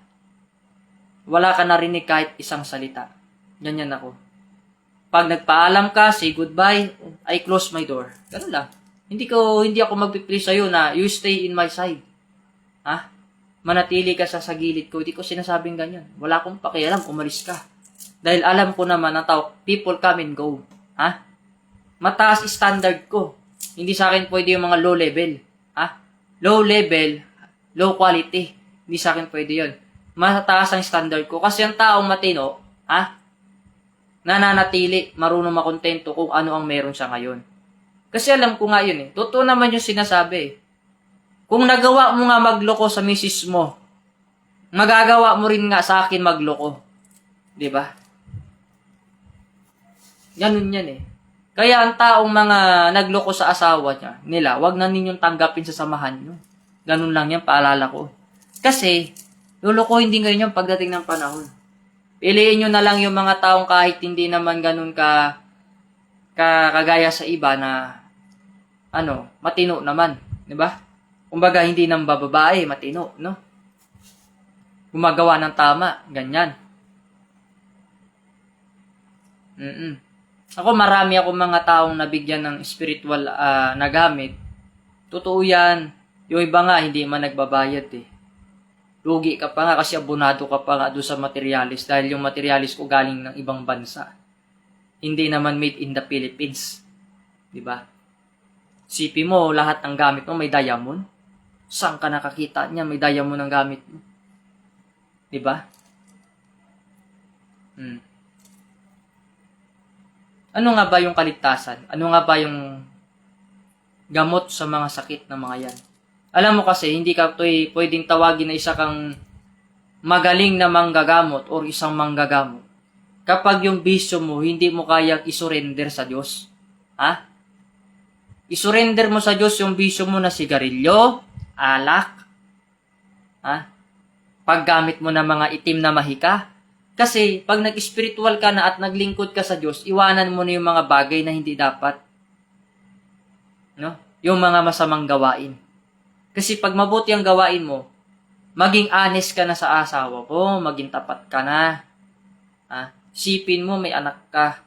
Wala ka narinig kahit isang salita. Ganyan ako. Pag nagpaalam ka, say goodbye, I close my door. Ganun lang. Hindi ako magpipili sa'yo na you stay in my side. Manatili ka sa gilid ko. Hindi ko sinasabing ganyan. Wala akong pakialam, umalis ka. Dahil alam ko naman na people come and go. Mataas standard ko. Hindi sa akin pwede yung mga low level. Low level, low quality. Hindi sa akin pwede yun. Mataas ang standard ko. Kasi ang taong matino, nananatili, marunong makontento kung ano ang meron siya ngayon. Kasi alam ko nga yun eh. Totoo naman yung sinasabi. Kung nagawa mo nga magloko sa misis mo, magagawa mo rin nga sa akin magloko. Diba? Ganun yan eh. Kaya ang taong mga nagloko sa asawa nila, wag na ninyong tanggapin sa samahan nyo. Ganun lang yan, paalala ko. Kasi, lulukohin din kayo yung pagdating ng panahon. Piliin nyo na lang yung mga taong kahit hindi naman ganun kagaya sa iba na, matino naman. Diba? Kumbaga, hindi nang bababae, matino, no? Gumagawa ng tama, ganyan. Ako, marami ako mga taong nabigyan ng spiritual na gamit. Totoo yan. Yung iba nga, hindi man nagbabayad eh. Lugi ka pa nga kasi abonado ka pa nga doon sa materialis dahil yung materialis ko galing ng ibang bansa. Hindi naman made in the Philippines. Diba? Sipi mo, lahat ng gamit mo may diamond. Saan ka nakakita niya may diamond ang gamit mo? Diba? Ano nga ba yung kaligtasan? Ano nga ba yung gamot sa mga sakit na mga yan. Alam mo kasi, hindi ka pwedeng tawagin na isa kang magaling na manggagamot or isang manggagamot kapag yung bisyo mo, hindi mo kayang isurrender sa Diyos. Ha? Isurrender mo sa Diyos yung bisyo mo na sigarilyo, alak, ha? Paggamit mo ng mga itim na mahika. Kasi pag nag-spiritual ka na at naglingkod ka sa Diyos, iwanan mo na yung mga bagay na hindi dapat. No? Yung mga masamang gawain. Kasi pag mabuti ang gawain mo, maging honest ka na sa asawa mo, maging tapat ka na. Ha? Sipin mo, may anak ka.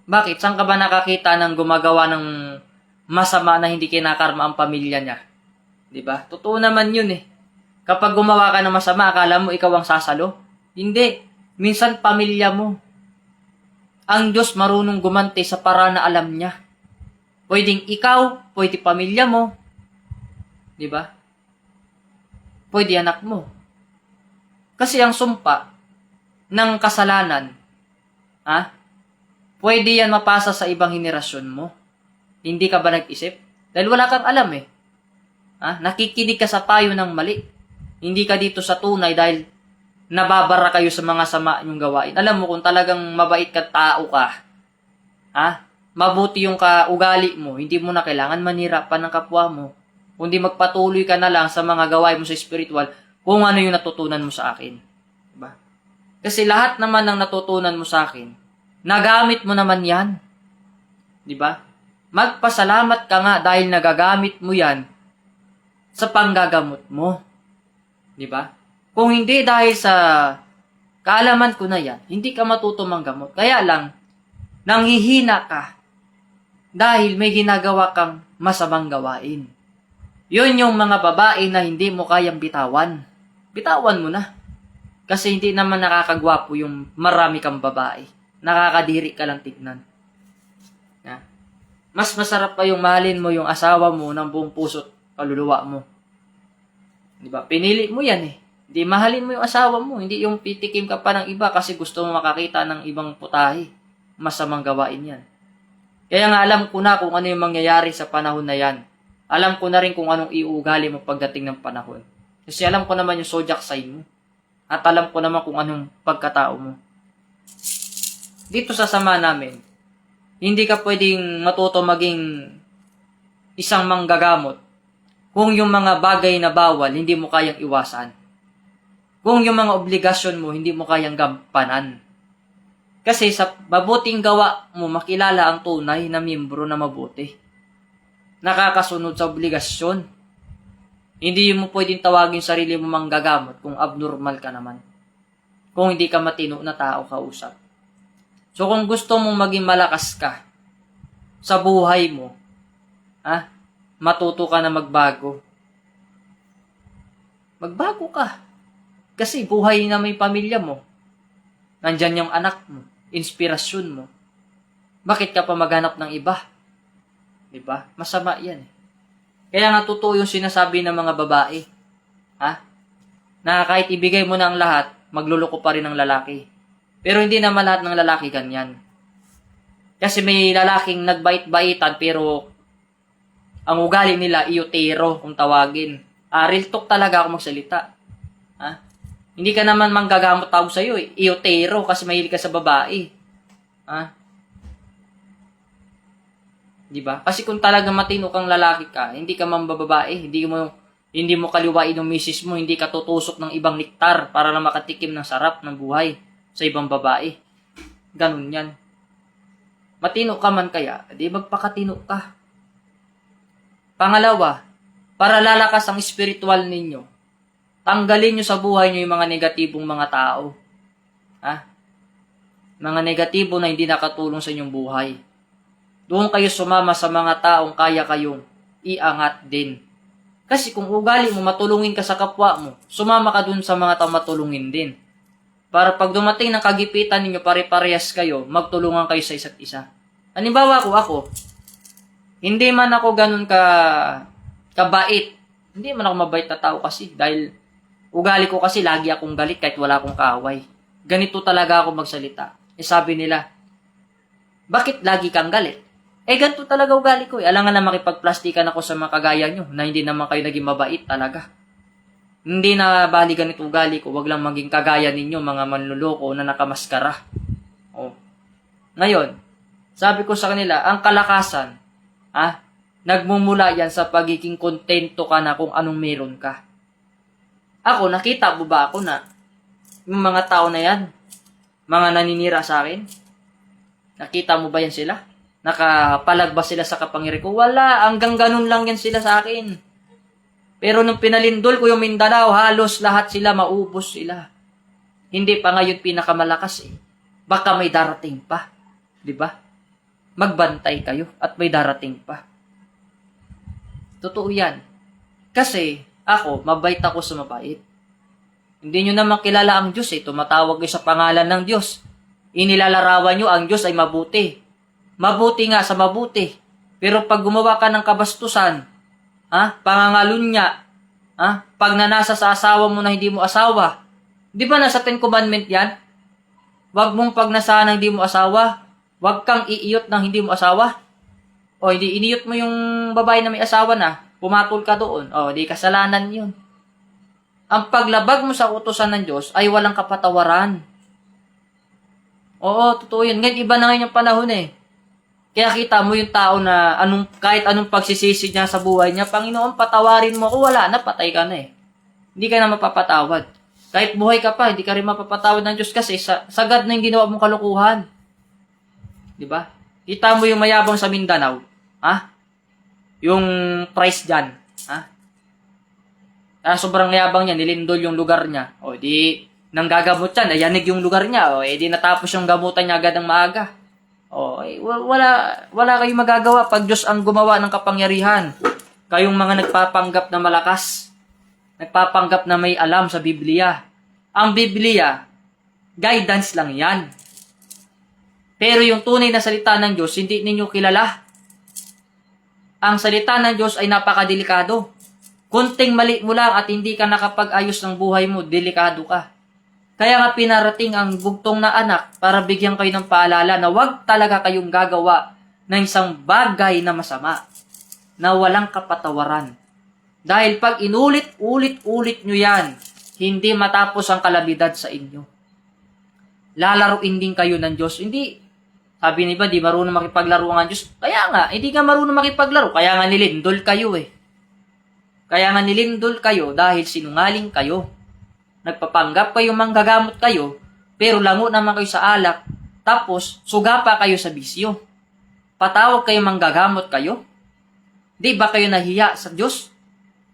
Bakit? Saan ka ba nakakita ng gumagawa ng masama na hindi kinakarma ang pamilya niya? Diba? Totoo naman yun eh. Kapag gumawa ka ng masama, akala mo ikaw ang sasalo? Hindi. Minsan pamilya mo. Ang Diyos marunong gumante sa paraan na alam niya. Pwedeng ikaw, pwede pamilya mo. Diba? Pwede anak mo. Kasi ang sumpa ng kasalanan, pwede yan mapasa sa ibang henerasyon mo. Hindi ka ba nag-isip? Dahil wala kang alam eh. Nakikinig ka sa payo ng mali. Hindi ka dito sa tunay dahil nababara kayo sa mga sama yung gawain. Alam mo, kung talagang mabait ka tao ka, mabuti yung ugali mo, hindi mo na kailangan manira pa ng kapwa mo. Kundi magpatuloy ka na lang sa mga gawain mo sa spiritual kung ano yung natutunan mo sa akin. Diba? Kasi lahat naman ng natutunan mo sa akin, nagamit mo naman yan. Diba? Magpasalamat ka nga dahil nagagamit mo yan sa panggagamot mo. Diba? Kung hindi dahil sa kaalaman ko na yan, hindi ka matuto manggamot. Kaya lang, nanghihina ka dahil may ginagawa kang masamang gawain. Yun yung mga babae na hindi mo kayang bitawan. Bitawan mo na. Kasi hindi naman nakakagwapo yung marami kang babae. Nakakadiri ka lang tignan. Mas masarap pa yung mahalin mo yung asawa mo ng buong puso't kaluluwa mo. Diba? Pinili mo yan eh. Hindi mahalin mo yung asawa mo. Hindi yung pitikim ka pa ng iba kasi gusto mo makakita ng ibang putahe. Masamang gawain yan. Kaya nga alam ko na kung ano yung mangyayari sa panahon na yan. Alam ko na rin kung anong iugali mo pagdating ng panahon. Kasi alam ko naman yung zodiac sign mo. At alam ko naman kung anong pagkatao mo. Dito sa sama namin, hindi ka pwedeng matuto maging isang manggagamot kung yung mga bagay na bawal, hindi mo kayang iwasan. Kung yung mga obligasyon mo, hindi mo kayang gampanan. Kasi sa mabuting gawa mo, makilala ang tunay na miyembro na mabuti. Nakakasunod sa obligasyon. Hindi mo pwedeng tawagin sarili mo manggagamot kung abnormal ka naman. Kung hindi ka matino na tao kausap. So kung gusto mong maging malakas ka sa buhay mo, matuto ka na magbago. Magbago ka. Kasi buhay na may pamilya mo. Nandyan yung anak mo. Inspirasyon mo. Bakit ka pa maghanap ng iba? Diba? Masama yan. Kaya nga totoo yung sinasabi ng mga babae. Na kahit ibigay mo na ang lahat, magluloko pa rin ang lalaki. Pero hindi naman lahat ng lalaki ganyan. Kasi may lalaking nagbait-baitan pero ang ugali nila, iyotero kung tawagin. Real talk talaga ako magsalita. Hindi ka naman manggagamot tawag sa'yo eh. Iyotero kasi mahilig ka sa babae. Diba? Kasi kung talaga matino kang lalaki ka, hindi ka mambababae, hindi mo kaliwain yung misis mo, hindi ka tutusok ng ibang nektar para lang makatikim ng sarap ng buhay sa ibang babae. Ganun yan. Matino ka man kaya, di magpakatino ka. Pangalawa, para lalakas ang spiritual ninyo, tanggalin nyo sa buhay nyo yung mga negatibong mga tao. Mga negatibo na hindi nakatulong sa inyong buhay. Doon kayo sumama sa mga taong kaya kayong iangat din. Kasi kung ugali mo, matulungin ka sa kapwa mo, sumama ka dun sa mga taong matulungin din. Para pag dumating ng kagipitan ninyo, pare-parehas kayo, magtulungan kayo sa isa't isa. Halimbawa ako, hindi man ako ganun kabait. Hindi man ako mabait na tao kasi dahil ugali ko kasi lagi akong galit kahit wala akong kaaway. Ganito talaga ako magsalita. Sabi nila, bakit lagi kang galit? Ganito talaga ugali ko. Alangan na makipagplastikan ako sa mga kagaya nyo na hindi naman kayo naging mabait talaga. Hindi na bali ganito ugali ko. Wag lang maging kagaya ninyo, mga manluloko na nakamaskara. Ngayon, sabi ko sa kanila, ang kalakasan, nagmumula yan sa pagiging kontento ka na kung anong meron ka. Ako, nakita mo ba ako na yung mga tao na yan, mga naninira sa akin, nakita mo ba yan sila? Nakapalag ba sila sa kapangyarihan ko? Wala, hanggang ganun lang yan sila sa akin. Pero nung pinalindol ko yung Mindanao, halos lahat sila, maubos sila. Hindi pa ngayon pinakamalakas Baka may darating pa. Di ba? Magbantay kayo at may darating pa. Totoo yan. Kasi ako, mabait ako sa mabait. Hindi nyo naman kilala ang Diyos Tumatawag kayo sa pangalan ng Diyos. Inilalarawan nyo ang Diyos ay mabuti. Mabuti nga sa mabuti. Pero pag gumawa ka ng kabastusan, pangangalunya, pagnanasa sa asawa mo na hindi mo asawa, di ba nasa 10 Commandment yan? Huwag mong pagnasaan ng hindi mo asawa. Huwag kang iiyot ng hindi mo asawa. O hindi iniyot mo yung babae na may asawa na, pumatol ka doon. O di kasalanan yun. Ang paglabag mo sa utusan ng Diyos ay walang kapatawaran. Oo, totoo yun. Ngayon, iba na ngayon yung panahon Kaya kita mo yung tao na kahit anong pagsisisi niya sa buhay niya, Panginoon, patawarin mo ako, wala na, patay ka na Hindi ka na mapapatawad. Kahit buhay ka pa, hindi ka rin mapapatawad ng Diyos kasi sagad na yung ginawa mong kalukuhan. Diba? Kita mo yung mayabang sa Mindanao, yung price dyan, sobrang yabang niya, nilindol yung lugar niya. O di, nang gagamot siya, nayanig yung lugar niya. O di natapos yung gamutan niya agad ng maaga. O wala kayong magagawa pag Diyos ang gumawa ng kapangyarihan. Kayong mga nagpapanggap na malakas, nagpapanggap na may alam sa Biblia. Ang Biblia, guidance lang yan. Pero yung tunay na salita ng Diyos, hindi ninyo kilala. Ang salita ng Diyos ay napakadelikado. Kunting mali mo lang at hindi ka nakapag-ayos ng buhay mo, delikado ka. Kaya nga pinarating ang bugtong na anak para bigyan kayo ng paalala na huwag talaga kayong gagawa ng isang bagay na masama, na walang kapatawaran. Dahil pag inulit-ulit nyo yan, hindi matapos ang kalamidad sa inyo. Lalaruin din kayo ng Diyos. Hindi, sabi ni ba, di marunong makipaglaro ang Diyos. Kaya nga, hindi ka marunong makipaglaro. Kaya nga nilindol kayo Kaya nga nilindol kayo dahil sinungaling kayo. Nagpapanggap kayo, manggagamot kayo, pero lango naman kayo sa alak, tapos suga pa kayo sa bisyo. Patawag kayo, manggagamot kayo. Di ba kayo nahiya sa Diyos?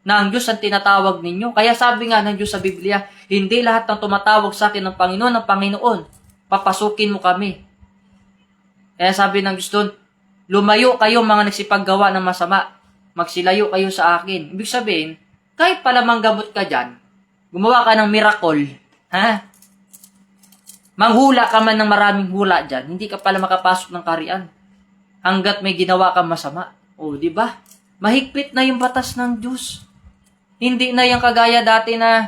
Na ang Diyos ang tinatawag ninyo. Kaya sabi nga ng Diyos sa Biblia, hindi lahat ng tumatawag sa akin ng Panginoon, papasukin mo kami. Kaya sabi ng Diyos doon, lumayo kayo mga nagsipaggawa ng masama. Magsilayo kayo sa akin. Ibig sabihin, kahit pala manggamot ka dyan, gumawa ka ng miracle, manghula ka man ng maraming hula dyan, hindi ka pala makapasok ng kaharian. Hanggat may ginawa kang masama. O, di ba? Mahigpit na yung batas ng Diyos. Hindi na yung kagaya dati na,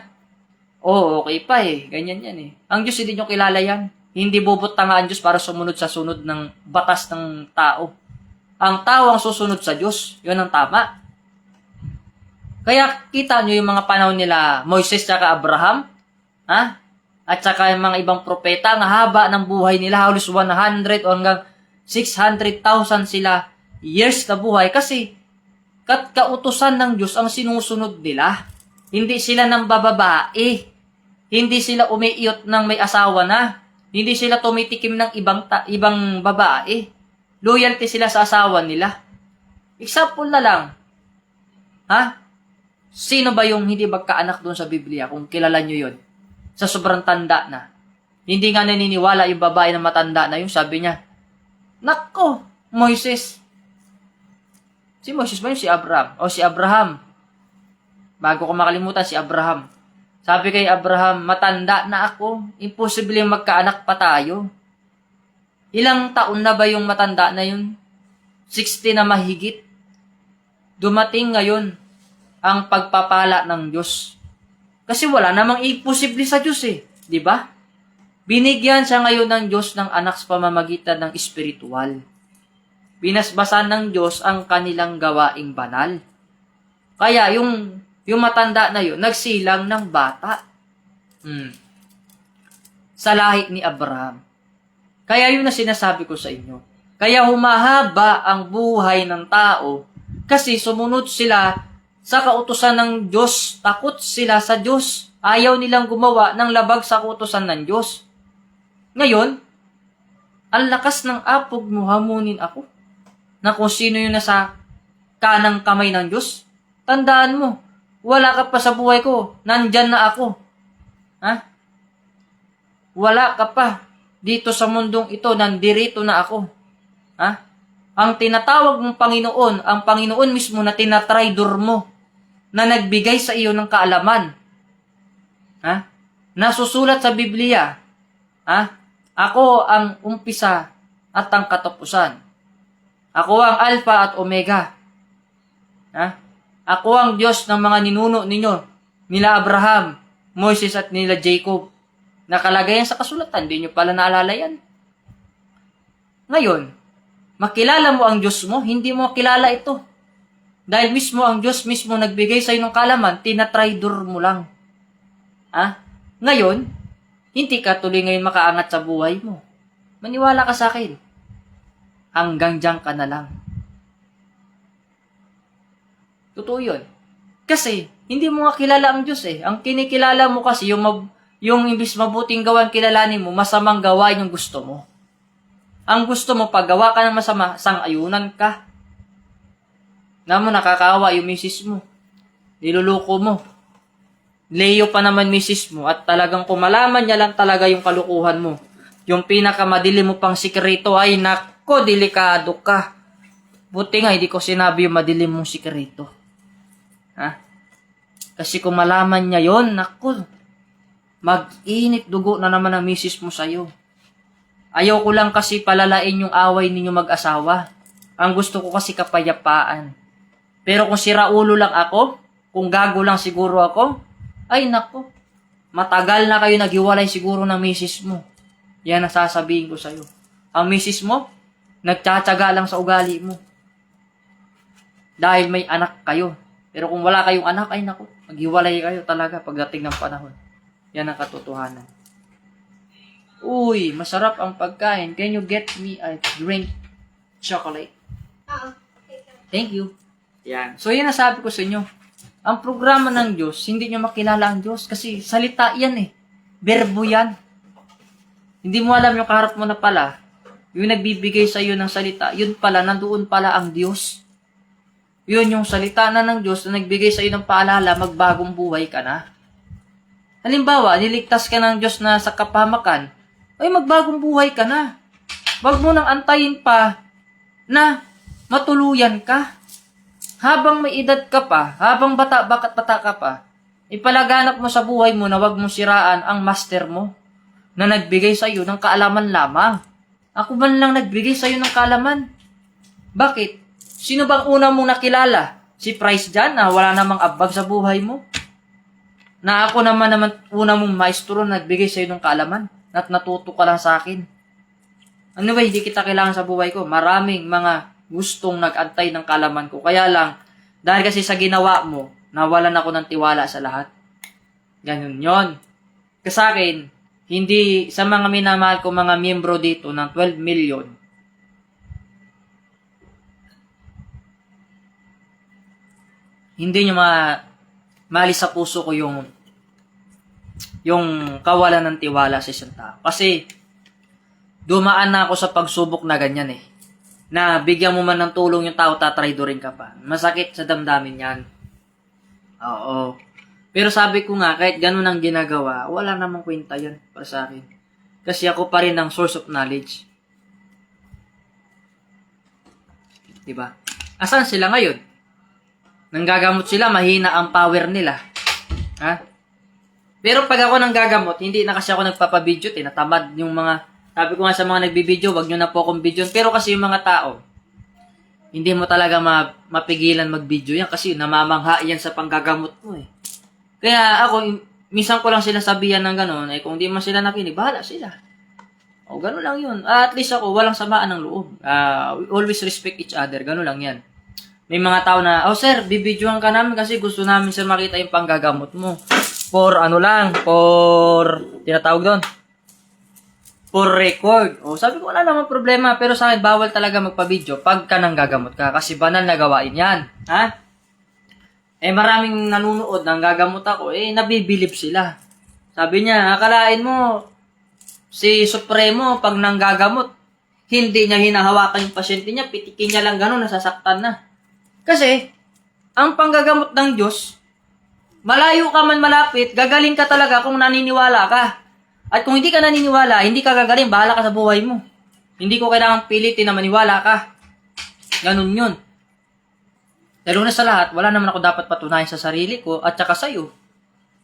okay pa ganyan yan Ang Diyos, hindi nyo kilala yan. Hindi bubot tanga ang Diyos para sumunod sa sunod ng batas ng tao. Ang tao ang susunod sa Diyos. Yun ang tama. Kaya kita nyo yung mga panahon nila Moises at Abraham, at saka yung mga ibang propeta, ang haba ng buhay nila, halos 100 o hanggang 600,000 sila years na buhay kasi kautusan ng Diyos ang sinusunod nila. Hindi sila nang bababae. Hindi sila umiiyot ng may asawa na. Hindi sila tumitikim ng ibang babae. Loyalty sila sa asawa nila. Example na lang. Sino ba yung hindi magkaanak doon sa Biblia kung kilala nyo yun? Sa sobrang tanda na. Hindi nga naniniwala yung babae na matanda na yung sabi niya, Nako, Moises. Si Moises ba yun? Si Abraham. O si Abraham. Bago ko makalimutan, si Abraham. Sabi kay Abraham, matanda na ako. Imposible magkaanak pa tayo. Ilang taon na ba yung matanda na yun? 60 na mahigit. Dumating ngayon ang pagpapala ng Diyos. Kasi wala namang imposible sa Diyos di ba? Binigyan siya ngayon ng Diyos ng anak sa pamamagitan ng espiritual. binasbasan ng Diyos ang kanilang gawaing banal. Kaya yung matanda na yun, nagsilang ng bata. Sa lahi ni Abraham. Kaya yun na sinasabi ko sa inyo. Kaya humahaba ang buhay ng tao kasi sumunod sila sa kautusan ng Diyos. Takot sila sa Diyos. Ayaw nilang gumawa ng labag sa kautusan ng Diyos. Ngayon, ang lakas ng apog mo, hamunin ako. Na kung sino yung nasa kanang kamay ng Diyos, tandaan mo, wala ka pa sa buhay ko, nandyan na ako. Wala ka pa dito sa mundong ito, nandirito na ako. Ang tinatawag mong Panginoon, ang Panginoon mismo na tinatraidor mo, na nagbigay sa iyo ng kaalaman. Nasusulat sa Biblia, ako ang umpisa at ang katapusan. Ako ang Alpha at Omega. Ako ang Diyos ng mga ninuno ninyo, nila Abraham, Moses at nila Jacob. Nakalagay yan sa kasulatan, hindi nyo pala naalala yan. Ngayon, makilala mo ang Diyos mo, hindi mo makilala ito. Dahil mismo ang Diyos mismo nagbigay sa iyo ng kaalaman, tinatraidor mo lang. Ngayon, hindi ka tuloy ngayon makaangat sa buhay mo. Maniwala ka sa akin. Hanggang diyan ka na lang. Totoo yun. Kasi, hindi mo nga kilala ang Diyos eh. Ang kinikilala mo kasi, yung imbis mabuting gawan kilalanin mo, masamang gawain yung gusto mo. Ang gusto mo, pag gawa ka ng masama, sang-ayunan ka. Nakakaawa yung misis mo. Niluluko mo. Leyo pa naman misis mo at talagang kumalaman niya lang talaga yung kalukuhan mo. Yung pinakamadilim mo pang sikreto ay nako, delikado ka. Buti nga, hindi ko sinabi yung madilim mong sikreto. Kasi kung malaman niya yon, nako, mag-init dugo na naman ang misis mo sa'yo. Ayaw ko lang kasi palalain yung away ninyo mag-asawa. Ang gusto ko kasi kapayapaan. Pero kung siraulo lang ako, kung gago lang siguro ako, ay nako, matagal na kayo naghiwalay siguro ng misis mo. Yan ang sasabihin ko sa'yo. Ang misis mo, nagtsatsaga lang sa ugali mo. Dahil may anak kayo. Pero kung wala kayong anak, ay nako, maghiwalay kayo talaga pagdating ng panahon. Yan ang katotohanan. Uy, masarap ang pagkain. Can you get me a drink chocolate? Thank you. Yan. So, yan ang sabi ko sa inyo. Ang programa ng Diyos, hindi nyo makilala ang Diyos kasi salita yan eh. Verbo yan. Hindi mo alam yung kaharap mo na pala, yung nagbibigay sa iyo ng salita, yun pala, nandoon pala ang Diyos. Yun yung salita na ng Diyos na nagbigay sa iyo ng paalala, magbagong buhay ka na. Halimbawa, niligtas ka ng Diyos na sa kapahamakan, ay magbagong buhay ka na. Wag mo nang antayin pa na matuluyan ka. Habang may edad ka pa, habang bata ka pa, ipalaganap mo sa buhay mo na wag mong siraan ang master mo na nagbigay sa iyo ng kaalaman lamang. Ako man lang nagbigay sa iyo ng kaalaman. Bakit? Sino bang una mong nakilala? Si Price dyan na wala namang abag sa buhay mo? Na ako naman una mong maestro na nagbigay sa iyo ng kaalaman at natuto ka lang sa akin. Anyway, hindi kita kailangan sa buhay ko. Maraming mga gustong nag-antay ng kaalaman ko. Kaya lang, dahil kasi sa ginawa mo, nawalan ako ng tiwala sa lahat. Ganun yon. Kasi sa akin, hindi sa mga minamahal ko mga miyembro dito ng 12 million, hindi nyo maalis sa puso ko yung kawalan ng tiwala sa isang tao. Kasi, dumaan na ako sa pagsubok na ganyan eh. Na bigyan mo man ng tulong yung tao, tatraidorin ka pa. Masakit sa damdamin yan. Oo. Pero sabi ko nga, kahit ganun ang ginagawa, wala namang kwenta yan para sa akin. Kasi ako pa rin ang source of knowledge. Diba? Asan sila ngayon? Nanggagamot sila, mahina ang power nila. Pero pag ako nanggagamot, hindi na kasi ako nagpapabidyo, tinatamad yung mga. Sabi ko nga sa mga nagbibideo, wag nyo na po akong video. Pero kasi yung mga tao, hindi mo talaga mapigilan mag-video yan kasi namamangha yan sa panggagamot mo eh. Kaya ako, minsan ko lang sila sabihan ng gano'n, kung di man sila nakinig, bahala sila. O, gano'n lang yun. At least ako, walang samaan ng loob. We always respect each other. Gano'n lang yan. May mga tao na, sir, bibidyohan ka namin kasi gusto namin sir makita yung panggagamot mo. Tinatawag doon, for record. Sabi ko, wala naman problema. Pero sa akin, bawal talaga magpa-video pagka nanggagamot ka. Kasi banal na gawain yan. Ha? Maraming nanunood nang gagamot ako. Nabibilib sila. Sabi niya, akalain mo, si Supremo, pag nanggagamot, hindi niya hinahawakan yung pasyente niya, pitikin niya lang gano'n, nasasaktan na. Kasi, ang panggagamot ng Diyos, malayo ka man malapit, gagaling ka talaga kung naniniwala ka. At kung hindi ka naniniwala, hindi ka gagaling, bahala ka sa buhay mo. Hindi ko kailangang pilitin na maniwala ka. Ganun yun. Pero na sa lahat, wala naman ako dapat patunayan sa sarili ko at saka sa'yo.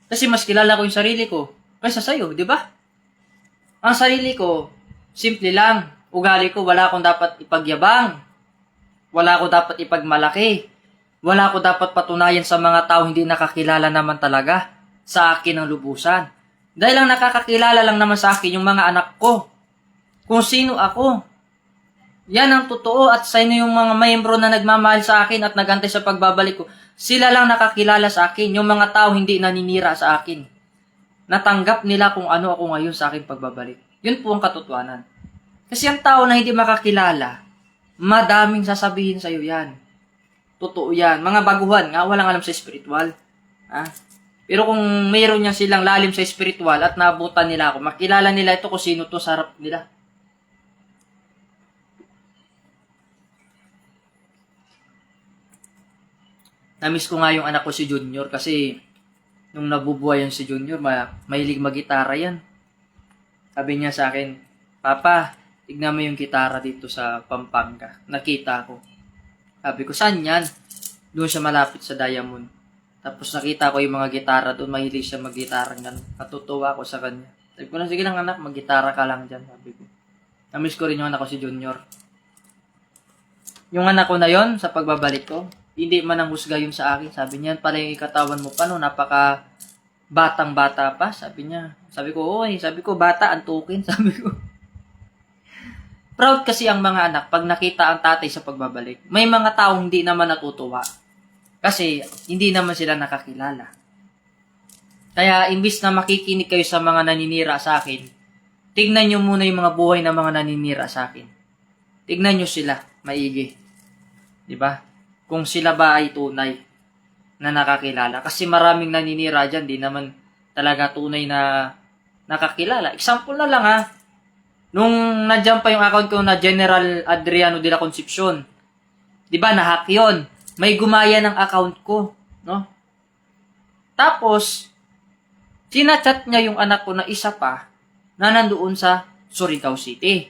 Kasi mas kilala ko yung sarili ko kaysa sa'yo, di ba? Ang sarili ko, simple lang. Ugali ko, wala akong dapat ipagyabang. Wala ako dapat ipagmalaki. Wala ako dapat patunayan sa mga tao hindi nakakilala naman talaga sa akin ang lubusan. Dahil ang nakakakilala lang naman sa akin yung mga anak ko. Kung sino ako. Yan ang totoo at sa inyo yung mga miyembro na nagmamahal sa akin at nagantay sa pagbabalik ko. Sila lang nakakilala sa akin. Yung mga tao hindi naninira sa akin. Natanggap nila kung ano ako ngayon sa akin pagbabalik. Yun po ang katotohanan. Kasi ang tao na hindi makakilala, madaming sasabihin sa'yo yan. Totoo yan. Mga baguhan nga, walang alam sa spiritual. Pero kung mayroon niya silang lalim sa spiritual at naabutan nila ako, makilala nila ito kung sino to sa harap nila. Namiss ko nga yung anak ko si Junior kasi nung nabubuhay yan si Junior, mahilig mag-gitara yan. Sabi niya sa akin, Papa, tignan mo yung gitara dito sa Pampanga. Nakita ko. Sabi ko, saan yan? Doon siya malapit sa Diamond. Tapos nakita ko yung mga gitara doon, mahilig siya mag-gitara nga. Natutuwa ako sa kanya. Sabi ko na, sige lang anak, mag-gitara ka lang dyan. Sabi ko. Namiss ko rin yung anak ko si Junior. Yung anak ko na yon sa pagbabalik ko, hindi man ang husga yun sa akin. Sabi niya, pala yung katawan mo pa no, napaka batang-bata pa. Sabi niya. Sabi ko, sabi ko, bata, antukin. Sabi ko. Proud kasi ang mga anak pag nakita ang tatay sa pagbabalik. May mga taong hindi naman natutuwa. Kasi hindi naman sila nakakilala. Kaya imbis na makikinig kayo sa mga naninira sa akin, tignan nyo muna yung mga buhay ng mga naninira sa akin. Tignan nyo sila, maigi. Diba? Kung sila ba ay tunay na nakakilala. Kasi maraming naninira dyan, di naman talaga tunay na nakakilala. Example na lang nung nandiyan pa yung account ko na General Adriano de la Concepcion. Diba, nahack yun. May gumaya ng account ko. No? Tapos, sinachat niya yung anak ko na isa pa na nandoon sa Surigao City.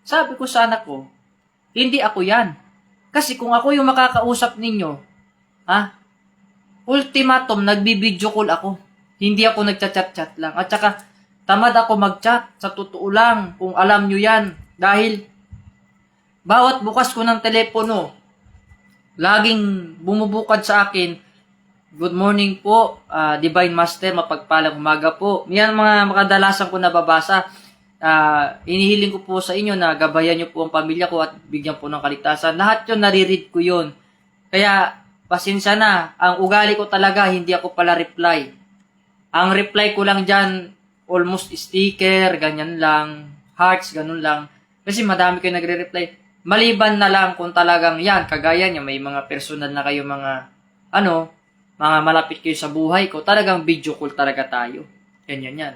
Sabi ko sa anak ko, hindi ako yan. Kasi kung ako yung makakausap ninyo, ultimatum, nagbibideo call ako. Hindi ako nagchat-chat lang. At saka, tamad ako mag-chat. Sa totoo lang, kung alam nyo yan. Dahil, bawat bukas ko ng telepono, laging bumubukad sa akin, good morning po, Divine Master, mapagpalang umaga po. Yan mga makadalasan ko nababasa. Inihiling ko po sa inyo na gabayan nyo po ang pamilya ko at bigyan po ng kaligtasan. Lahat yun, nariread ko yun. Kaya, pasensya na. Ang ugali ko talaga, hindi ako pala reply. Ang reply ko lang dyan, almost sticker, ganyan lang, hearts, ganun lang. Kasi madami kayo nagre-reply. Maliban na lang kung talagang yan, kagaya niya, may mga personal na kayo, mga malapit kayo sa buhay ko, talagang video call talaga tayo. Ganyan yan.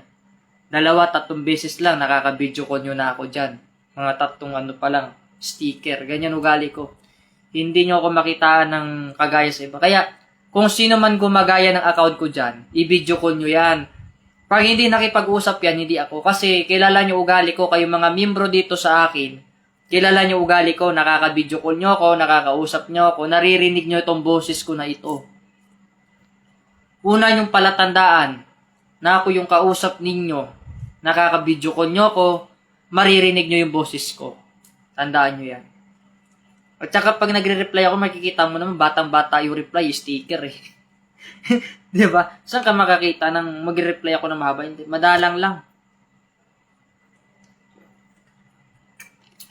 2-3 beses lang, nakaka-video call nyo na ako dyan. Mga 3 pa lang, sticker. Ganyan ugali ko. Hindi nyo ako makitaan ng kagaya sa iba. Kaya, kung sino man gumagaya ng account ko dyan, i-video call nyo yan. Pag hindi nakipag-usap yan, hindi ako. Kasi kilala nyo ugali ko, kayong mga miyembro dito sa akin, kilala nyo ugali ko, nakaka-video call nyo ako, nakakausap nyo ako, naririnig nyo itong boses ko na ito. Una yung palatandaan na ako yung kausap ninyo, nakaka-video call nyo ako, maririnig nyo yung boses ko. Tandaan nyo yan. At saka pag nagre-reply ako, makikita mo naman, batang-bata yung reply, sticker eh. Diba? Saan ka makakita ng magre-reply ako ng mahaba? Hindi. Madalang lang.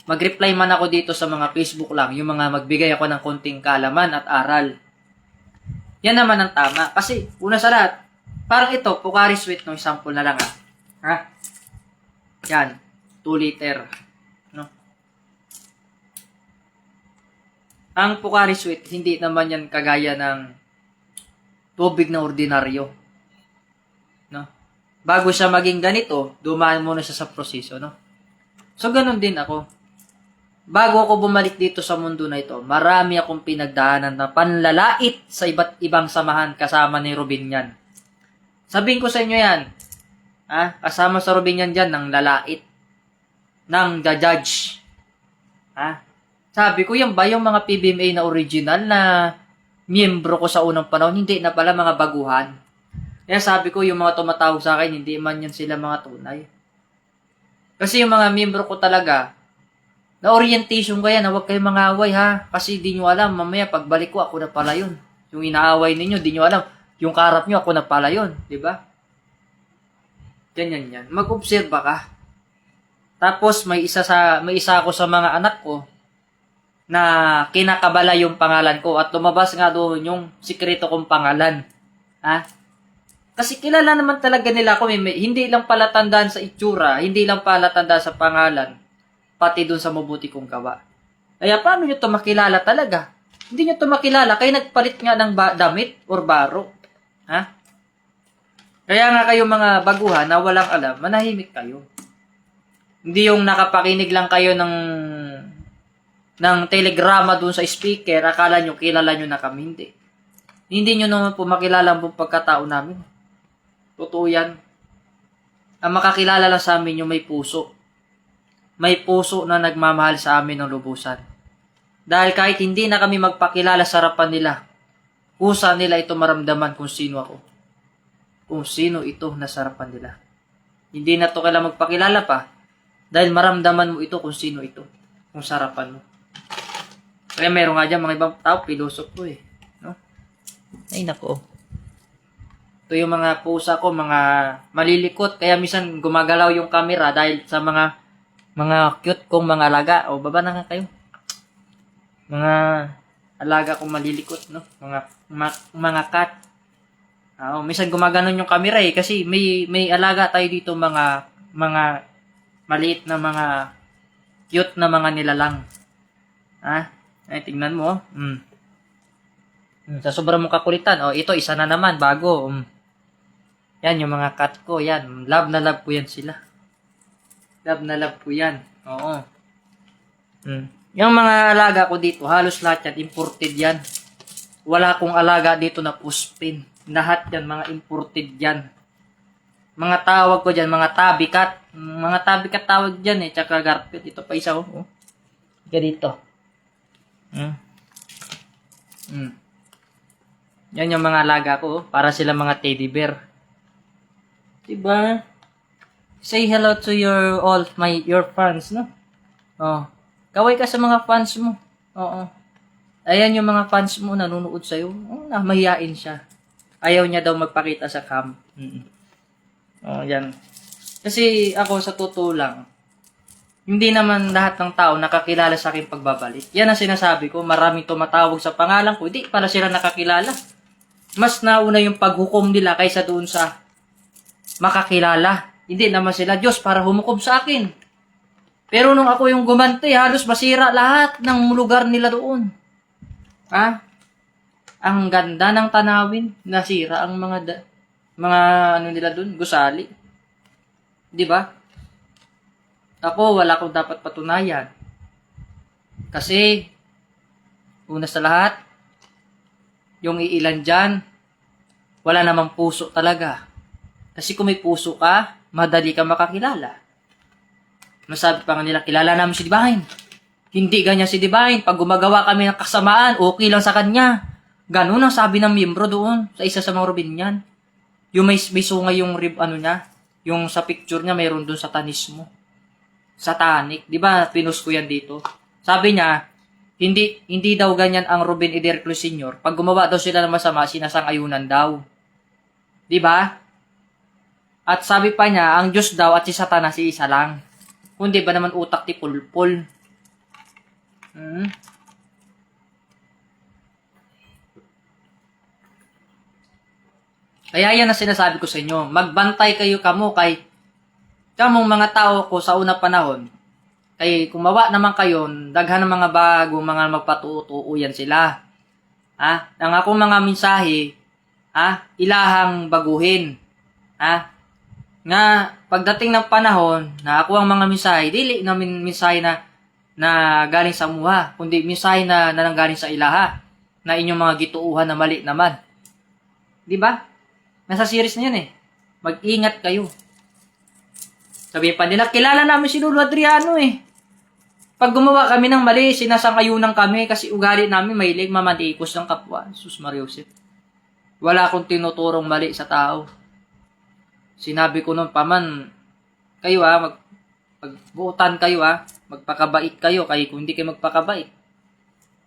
mag-reply man ako dito sa mga Facebook lang, yung mga magbigay ako ng konting kaalaman at aral. Yan naman ang tama. Kasi, una sa lahat, parang ito, Pocari Sweat, no, example na lang ha. Yan, 2 liter. No? Ang Pocari Sweat, hindi naman yan kagaya ng tubig na ordinaryo. No? Bago siya maging ganito, dumaan muna siya sa proseso. No? So, ganun din ako. Bago ako bumalik dito sa mundo na ito, marami akong pinagdaanan na panlalait sa iba't ibang samahan kasama ni Robin yan. Sabihin ko sa inyo yan, kasama sa Robin yan dyan ng lalait, ng judge. Sabi ko, yan ba yung mga PBMA na original na miyembro ko sa unang panahon? Hindi na pala, mga baguhan. Kaya sabi ko, yung mga tumatawag sa akin, hindi man yan sila mga tunay. Kasi yung mga miyembro ko talaga, na orientation ko yan, na huwag kayong mangaway ha. Kasi di nyo alam, mamaya pagbalik ko, ako na pala yun. Yung inaaway ninyo, di nyo alam. Yung karap nyo, ako na pala yun. Diba? Ganyan yan. Mag-obserba ka. Tapos, may isa ako sa mga anak ko na kinakabala yung pangalan ko at lumabas nga doon yung sikreto kong pangalan. Kasi kilala naman talaga nila ako. Hindi lang pala tandaan sa itsura, hindi lang pala tandaan sa pangalan, pati doon sa mabuti kong gawa. Kaya paano nyo ito makilala talaga? Hindi nyo ito makilala, kaya nagpalit nga ng damit or baro. Kaya nga kayo mga baguhan na walang alam, manahimik kayo. Hindi yung nakapakinig lang kayo ng telegrama doon sa speaker, akala nyo kilala nyo na kami. Hindi nyo naman po makilala ang buong pagkatao namin. Totoo yan. Ang makakilala lang sa amin yung may puso. May puso na nagmamahal sa amin ng lubusan. Dahil kahit hindi na kami magpakilala sa harapan nila, kusa nila ito maramdaman kung sino ako. Kung sino ito na sa harapan nila. Hindi na to kailangan magpakilala pa, dahil maramdaman mo ito kung sino ito, kung sa harapan mo. Kaya meron nga dyan mga ibang tao, pilosopo no? Ay nako. Ito yung mga pusa ko, mga malilikot, kaya minsan gumagalaw yung camera dahil sa mga cute kong mga alaga. O, baba na nga kayo. Mga alaga kong malilikot, no? Mga cat. Minsan gumaganon yung camera kasi may alaga tayo dito mga maliit na mga cute na mga nilalang. Ay, tingnan mo. Sa sobrang mong kakulitan. Ito, isa na naman, bago. Yan, yung mga cat ko, yan. Love na love ko yan sila. Love na love ko yan. Oo. Yung mga alaga ko dito, halos lahat yan, imported yan. Wala akong alaga dito na puspin. Lahat yan, mga imported yan. Mga tawag ko dyan, mga tabikat. Mga tabikat tawag dyan tsaka garpit. Ito pa isa, Ika dito. Yan yung mga alaga ko, para sila mga teddy bear. Diba? Say hello to your fans, no? Kaway ka sa mga fans mo. Oo. Ayan yung mga fans mo nanonood sa'yo. Mahiyain siya. Ayaw niya daw magpakita sa cam. Yan. Kasi ako sa totoo lang, hindi naman lahat ng tao nakakilala sa aking pagbabalik. Yan ang sinasabi ko, maraming tumatawag sa pangalan ko, hindi pala sila nakakilala. Mas nauna yung paghukom nila kaysa doon sa makakilala. Hindi naman sila Diyos para humukom sa akin. Pero nung ako yung gumante, halos masira lahat ng lugar nila doon. Ang ganda ng tanawin, nasira ang mga ano nila doon, gusali. 'Di ba? Ako, wala akong dapat patunayan. Kasi, una sa lahat, yung iilan dyan, wala namang puso talaga. Kasi kung may puso ka, madali ka makakilala. Masabi pa nga nila, kilala namin si Divine. Hindi ganyan si Divine. Pag gumagawa kami ng kasamaan, okay lang sa kanya. Ganun ang sabi ng miyembro doon sa isa sa mga Robinyan. Yung may sungay yung niya, yung sa picture niya, mayroon doon satanismo. Satanic. Di ba, pinost ko yan dito. Sabi niya, hindi daw ganyan ang Robin Ederclo Sr. Pag gumawa daw sila ng masama, sinasang-ayunan daw. Di ba? At sabi pa niya, ang Diyos daw at si Satanas si isa lang. Kundi ba naman utak ti pulpul. Hmm. Kaya yan ang sinasabi ko sa inyo. Magbantay kayo kamo kay kamong mga tao ko sa una panahon. Kay kumawa naman kayo, daghan ng mga bago, mga magpatutuuyan sila. Ang akong mga mensahe, ilahang baguhin. Nga pagdating ng panahon na ako ang mga mensahe, dili namin mensahe na galing sa muha, kundi mensahe na nanggaling sa ilaha, na inyong mga gituuhan na mali naman. Di ba? Nasa series na yun eh. Mag-ingat kayo. Sabihin pa nila, kilala namin si Lolo Adriano eh. Pag gumawa kami ng mali, sinasangayunan kami kasi ugali namin mahilig mamatikos ng kapwa. Sus Mariosep. Wala akong tinuturong mali sa tao. Sinabi ko nun paman, kayo magbuutan kayo magpakabait kayo. Kaya kung hindi kayo magpakabait,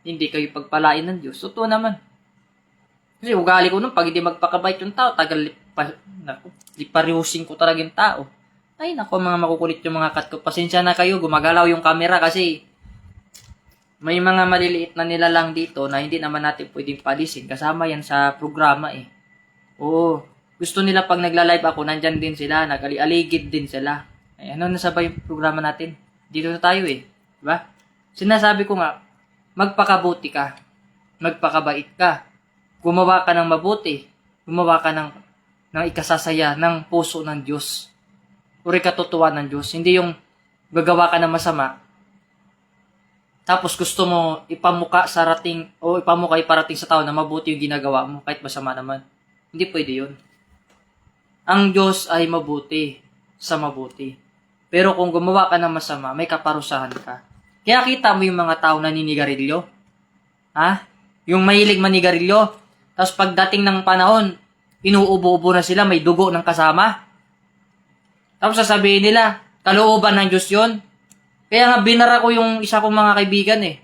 hindi kayo pagpalain ng Diyos. Totoo naman. Kasi ugali ko nun, pag hindi magpakabait yung tao, lipariusin ko talaga yung tao. Ay, nako, mga makukulit yung mga cut ko. Pasensya na kayo, gumagalaw yung camera kasi may mga maliliit na nilalang dito na hindi naman natin pwedeng palisin. Kasama yan sa programa eh. Oo, gusto nila pag nagla-live ako, nandyan din sila, nag-aligid din sila. Ay, ano nasabay yung programa natin? Dito na tayo eh. Diba? Sinasabi ko nga, magpakabuti ka. Magpakabait ka. Gumawa ka ng mabuti. Gumawa ka ng ikasasaya ng puso ng Diyos. Uri katutuwa ng Diyos. Hindi yung gagawa ka ng masama. Tapos gusto mo ipamuka iparating sa tao na mabuti yung ginagawa mo kahit masama naman. Hindi pwede yun. Ang Diyos ay mabuti sa mabuti. Pero kung gumawa ka ng masama, may kaparusahan ka. Kaya kita mo yung mga tao na ninigarilyo. Yung mahilig manigarilyo. Tapos pagdating ng panahon, inuubo-ubo na sila, may dugo ng kasama. Tapos sasabihin nila, kalooban ng Diyos yun. Kaya nga binara ko yung isa kong mga kaibigan eh.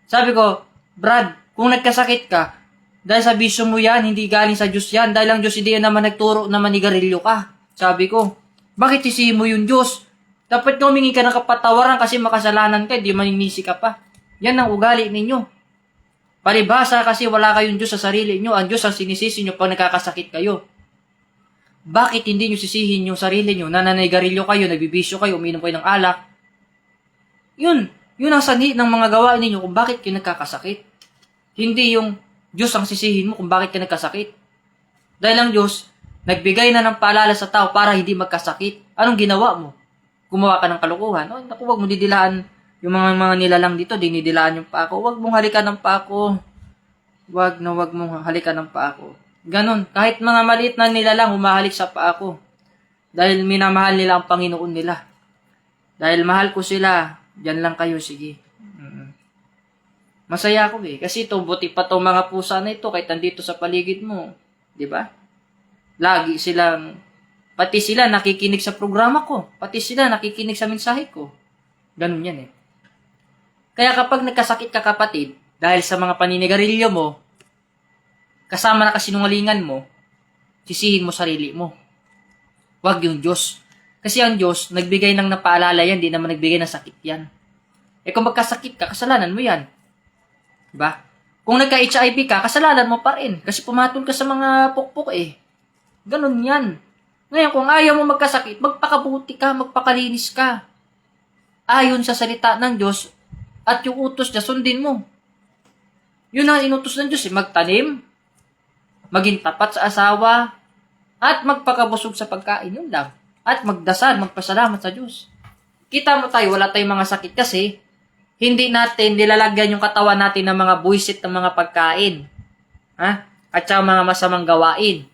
Sabi ko, Brad, kung nagkasakit ka, dahil sa bisyo mo yan, hindi galing sa Diyos yan. Dahil ang Diyos hindi yan naman nagturo na manigarilyo ka. Sabi ko, bakit sisihin mo yung Diyos? Dapat na humingi ka ng kapatawaran kasi makasalanan ka, di maninisi ka pa. Yan ang ugali ninyo. Palibhasa kasi wala kayong Diyos sa sarili nyo. Ang Diyos ang sinisisi nyo pag nagkakasakit kayo. Bakit hindi nyo sisihin yung sarili nyo? Nananigarilyo kayo, nagbibisyo kayo, uminom kayo ng alak. Yun ang sanhi ng mga gawain ninyo kung bakit kayo nagkakasakit. Hindi yung Diyos ang sisihin mo kung bakit kayo nagkasakit. Dahil ang Diyos, nagbigay na ng paalala sa tao para hindi magkasakit. Anong ginawa mo? Gumawa ka ng kalokohan. Naku, wag mo didilaan yung mga nilalang dito, dinidilaan yung paa ko. Wag mong halikan ng paa ko. Wag mong halikan ng paa ko. Ganon. Kahit mga maliit na nilalang, humahalik sa paa ko. Dahil minamahal nila ang Panginoon nila. Dahil mahal ko sila, dyan lang kayo, sige. Masaya ako eh. Kasi ito, buti pa itong mga pusa na ito, kahit nandito sa paligid mo. Diba? Lagi silang, pati sila nakikinig sa programa ko. Pati sila nakikinig sa mensahe ko. Ganun yan eh. Kaya kapag nagkasakit ka kapatid, dahil sa mga paninigarilyo mo, kasama na kasinungalingan mo, sisihin mo sarili mo. Huwag yung Diyos. Kasi ang Diyos, nagbigay ng napaalala yan, di naman nagbigay ng sakit yan. Kung magkasakit ka, kasalanan mo yan. Diba? Kung nagka-HIV ka, kasalanan mo pa rin. Kasi pumatol ka sa mga pukpuk eh. Ganun yan. Ngayon, kung ayaw mo magkasakit, magpakabuti ka, magpakalinis ka. Ayon sa salita ng Diyos, at yung utos niya, sundin mo. Yun ang inutos ng Diyos eh. Magtanim, maging tapat sa asawa, at magpakabusog sa pagkain. Yun lang. At magdasal, magpasalamat sa Diyos. Kita mo tayo, wala tayong mga sakit kasi hindi natin nilalagyan yung katawan natin ng mga buwisit ng mga pagkain. At saka mga masamang gawain.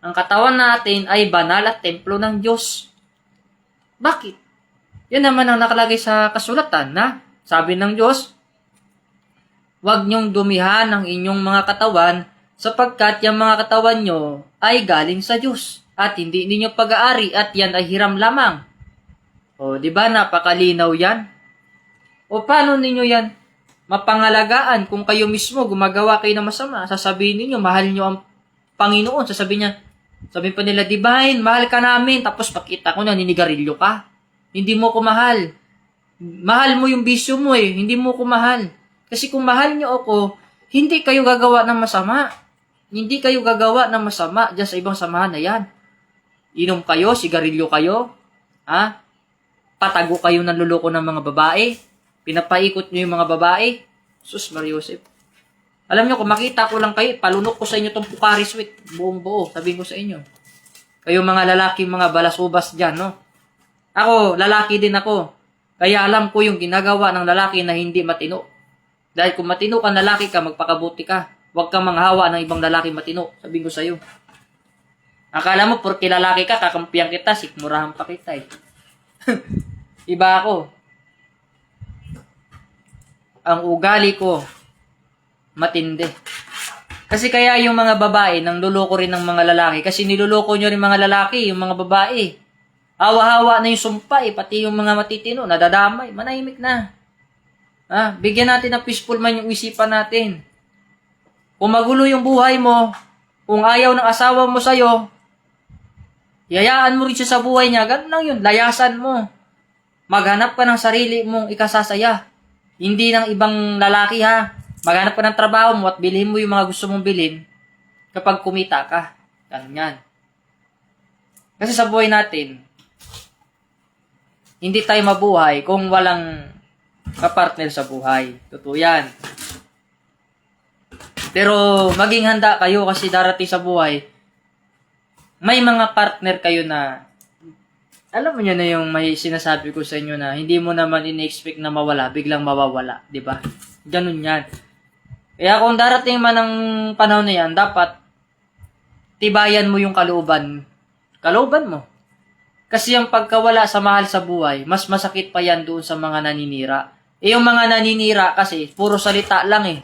Ang katawan natin ay banal at templo ng Diyos. Bakit? Yan naman ang nakalagay sa kasulatan na sabi ng Diyos, huwag niyong dumihan ang inyong mga katawan sapagkat yung mga katawan nyo ay galing sa Diyos at hindi ninyo pag-aari at yan ay hiram lamang. O, di ba napakalinaw yan? O paano ninyo yan mapangalagaan kung kayo mismo gumagawa kayo ng masama? Sasabihin ninyo, mahal nyo ang Panginoon. Sabihin pa nila, Divine, mahal ka namin. Tapos pakita ko na, ninigarilyo ka. Hindi mo ko mahal. Mahal mo yung bisyo mo eh. Hindi mo ko mahal. Kasi kung mahal nyo ako, hindi kayo gagawa ng masama. Hindi kayo gagawa ng masama dyan sa ibang samahan na yan. Inom kayo, sigarilyo kayo, patago kayo ng luloko ng mga babae, pinapaikot nyo yung mga babae. Sus, Mariosep. Alam nyo, kung makita ko lang kayo, palunok ko sa inyo tong Pocari Sweat, buong buo, sabihin ko sa inyo. Kayo mga lalaki, mga balasubas dyan, no? Ako, lalaki din ako. Kaya alam ko yung ginagawa ng lalaki na hindi matino. Dahil kung matino kang lalaki ka, magpakabuti ka. Huwag kang manghawa ng ibang lalaki matino. Sabihin ko sa'yo. Akala mo, porque lalaki ka, kakampiyan kita, sikmurahan pa kita eh. Iba ako. Ang ugali ko, matindi. Kasi kaya yung mga babae, nang luloko rin ng mga lalaki. Kasi niluloko nyo rin mga lalaki, yung mga babae. Hawa-hawa na yung sumpa eh, pati yung mga matitino, nadadamay, manahimik na. Bigyan natin ng peaceful man yung isipan natin. Kung magulo yung buhay mo, kung ayaw ng asawa mo sa'yo, yayaan mo rin siya sa buhay niya, ganun lang yun, layasan mo. Maghanap ka ng sarili mong ikasasaya. Hindi ng ibang lalaki ha. Maghanap ka ng trabaho mo at bilhin mo yung mga gusto mong bilhin kapag kumita ka. Ganun yan. Kasi sa buhay natin, hindi tayo mabuhay kung walang kapartner sa buhay. Totoo yan. Pero maging handa kayo kasi darating sa buhay, may mga partner kayo na, alam mo nyo na yung may sinasabi ko sa inyo na hindi mo naman in-expect na mawala, biglang mawawala. Diba? Ganun yan. Kaya kung darating man ang panahon na yan, dapat tibayan mo yung kalooban. Kalooban mo. Kasi yung pagkawala sa mahal sa buhay, mas masakit pa yan doon sa mga naninira. Yung mga naninira kasi, puro salita lang eh.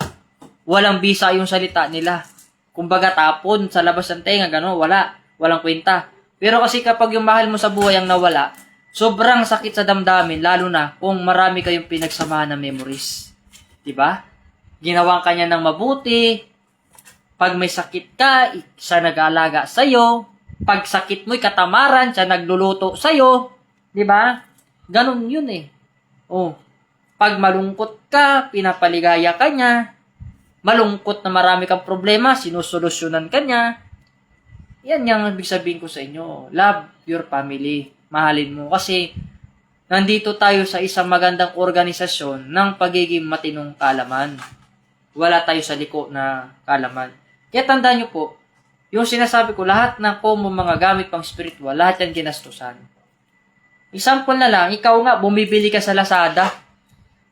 Walang bisa yung salita nila. Kumbaga tapon sa labas ng tenga, gano'n, wala. Walang kwenta. Pero kasi kapag yung mahal mo sa buhay ang nawala, sobrang sakit sa damdamin, lalo na kung marami kayong pinagsamahan na memories. Diba? Ginawang kanya ng mabuti. Pag may sakit ka, siya nag-aalaga sa'yo. Pag sakit mo'y katamaran, siya nagluluto sa'yo. Diba? Ganun yun eh. Pag malungkot ka, pinapaligaya ka niya. Malungkot na marami kang problema, sinusolusyonan ka niya. Yan yung ibig sabihin ko sa inyo. Love your family. Mahalin mo. Kasi nandito tayo sa isang magandang organisasyon ng pagiging matinong kalaman. Wala tayo sa liko na kalaman. Kaya tandaan nyo po, yung sinasabi ko, lahat ng mga gamit pang spiritual, lahat yan ginastusan. Example na lang, ikaw nga, bumibili ka sa Lazada.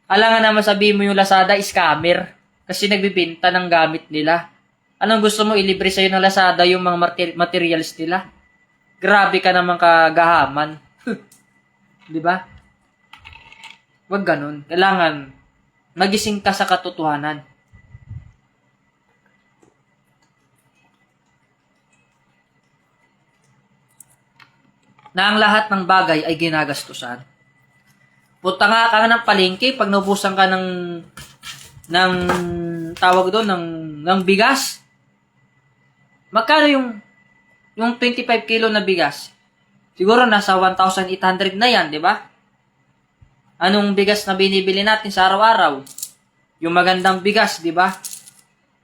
Alangan naman sabihin mo yung Lazada, scammer. Kasi nagbibenta ng gamit nila. Anong gusto mo, ilibre sa'yo ng Lazada yung mga materials nila? Grabe ka naman kagahaman. Di ba? Wag ganun. Kailangan magising ka sa katotohanan. Na ang lahat ng bagay ay ginagastusan. Punta nga ka ng palengke pag naubusan ka ng tawag doon ng bigas. Magkano yung 25 kilo na bigas? Siguro nasa 1,800 na yan, di ba? Anong bigas na binibili natin sa araw-araw? Yung magandang bigas, di ba?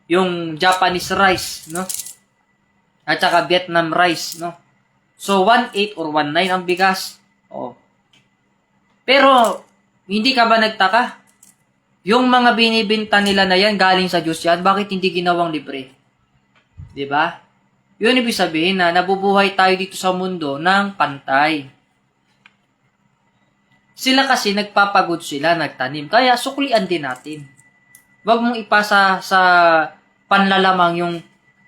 Yung Japanese rice, no? At saka Vietnam rice, no? So 1.8 or 1.9 ang bigas. Pero hindi ka ba nagtaka? Yung mga binibenta nila na yan, galing sa Diyos yan, bakit hindi ginawang libre? Diba? Yun ibig sabihin na nabubuhay tayo dito sa mundo ng pantay. Sila kasi nagpapagod sila, nagtanim. Kaya suklian din natin. Huwag mong ipasa sa panlalamang yung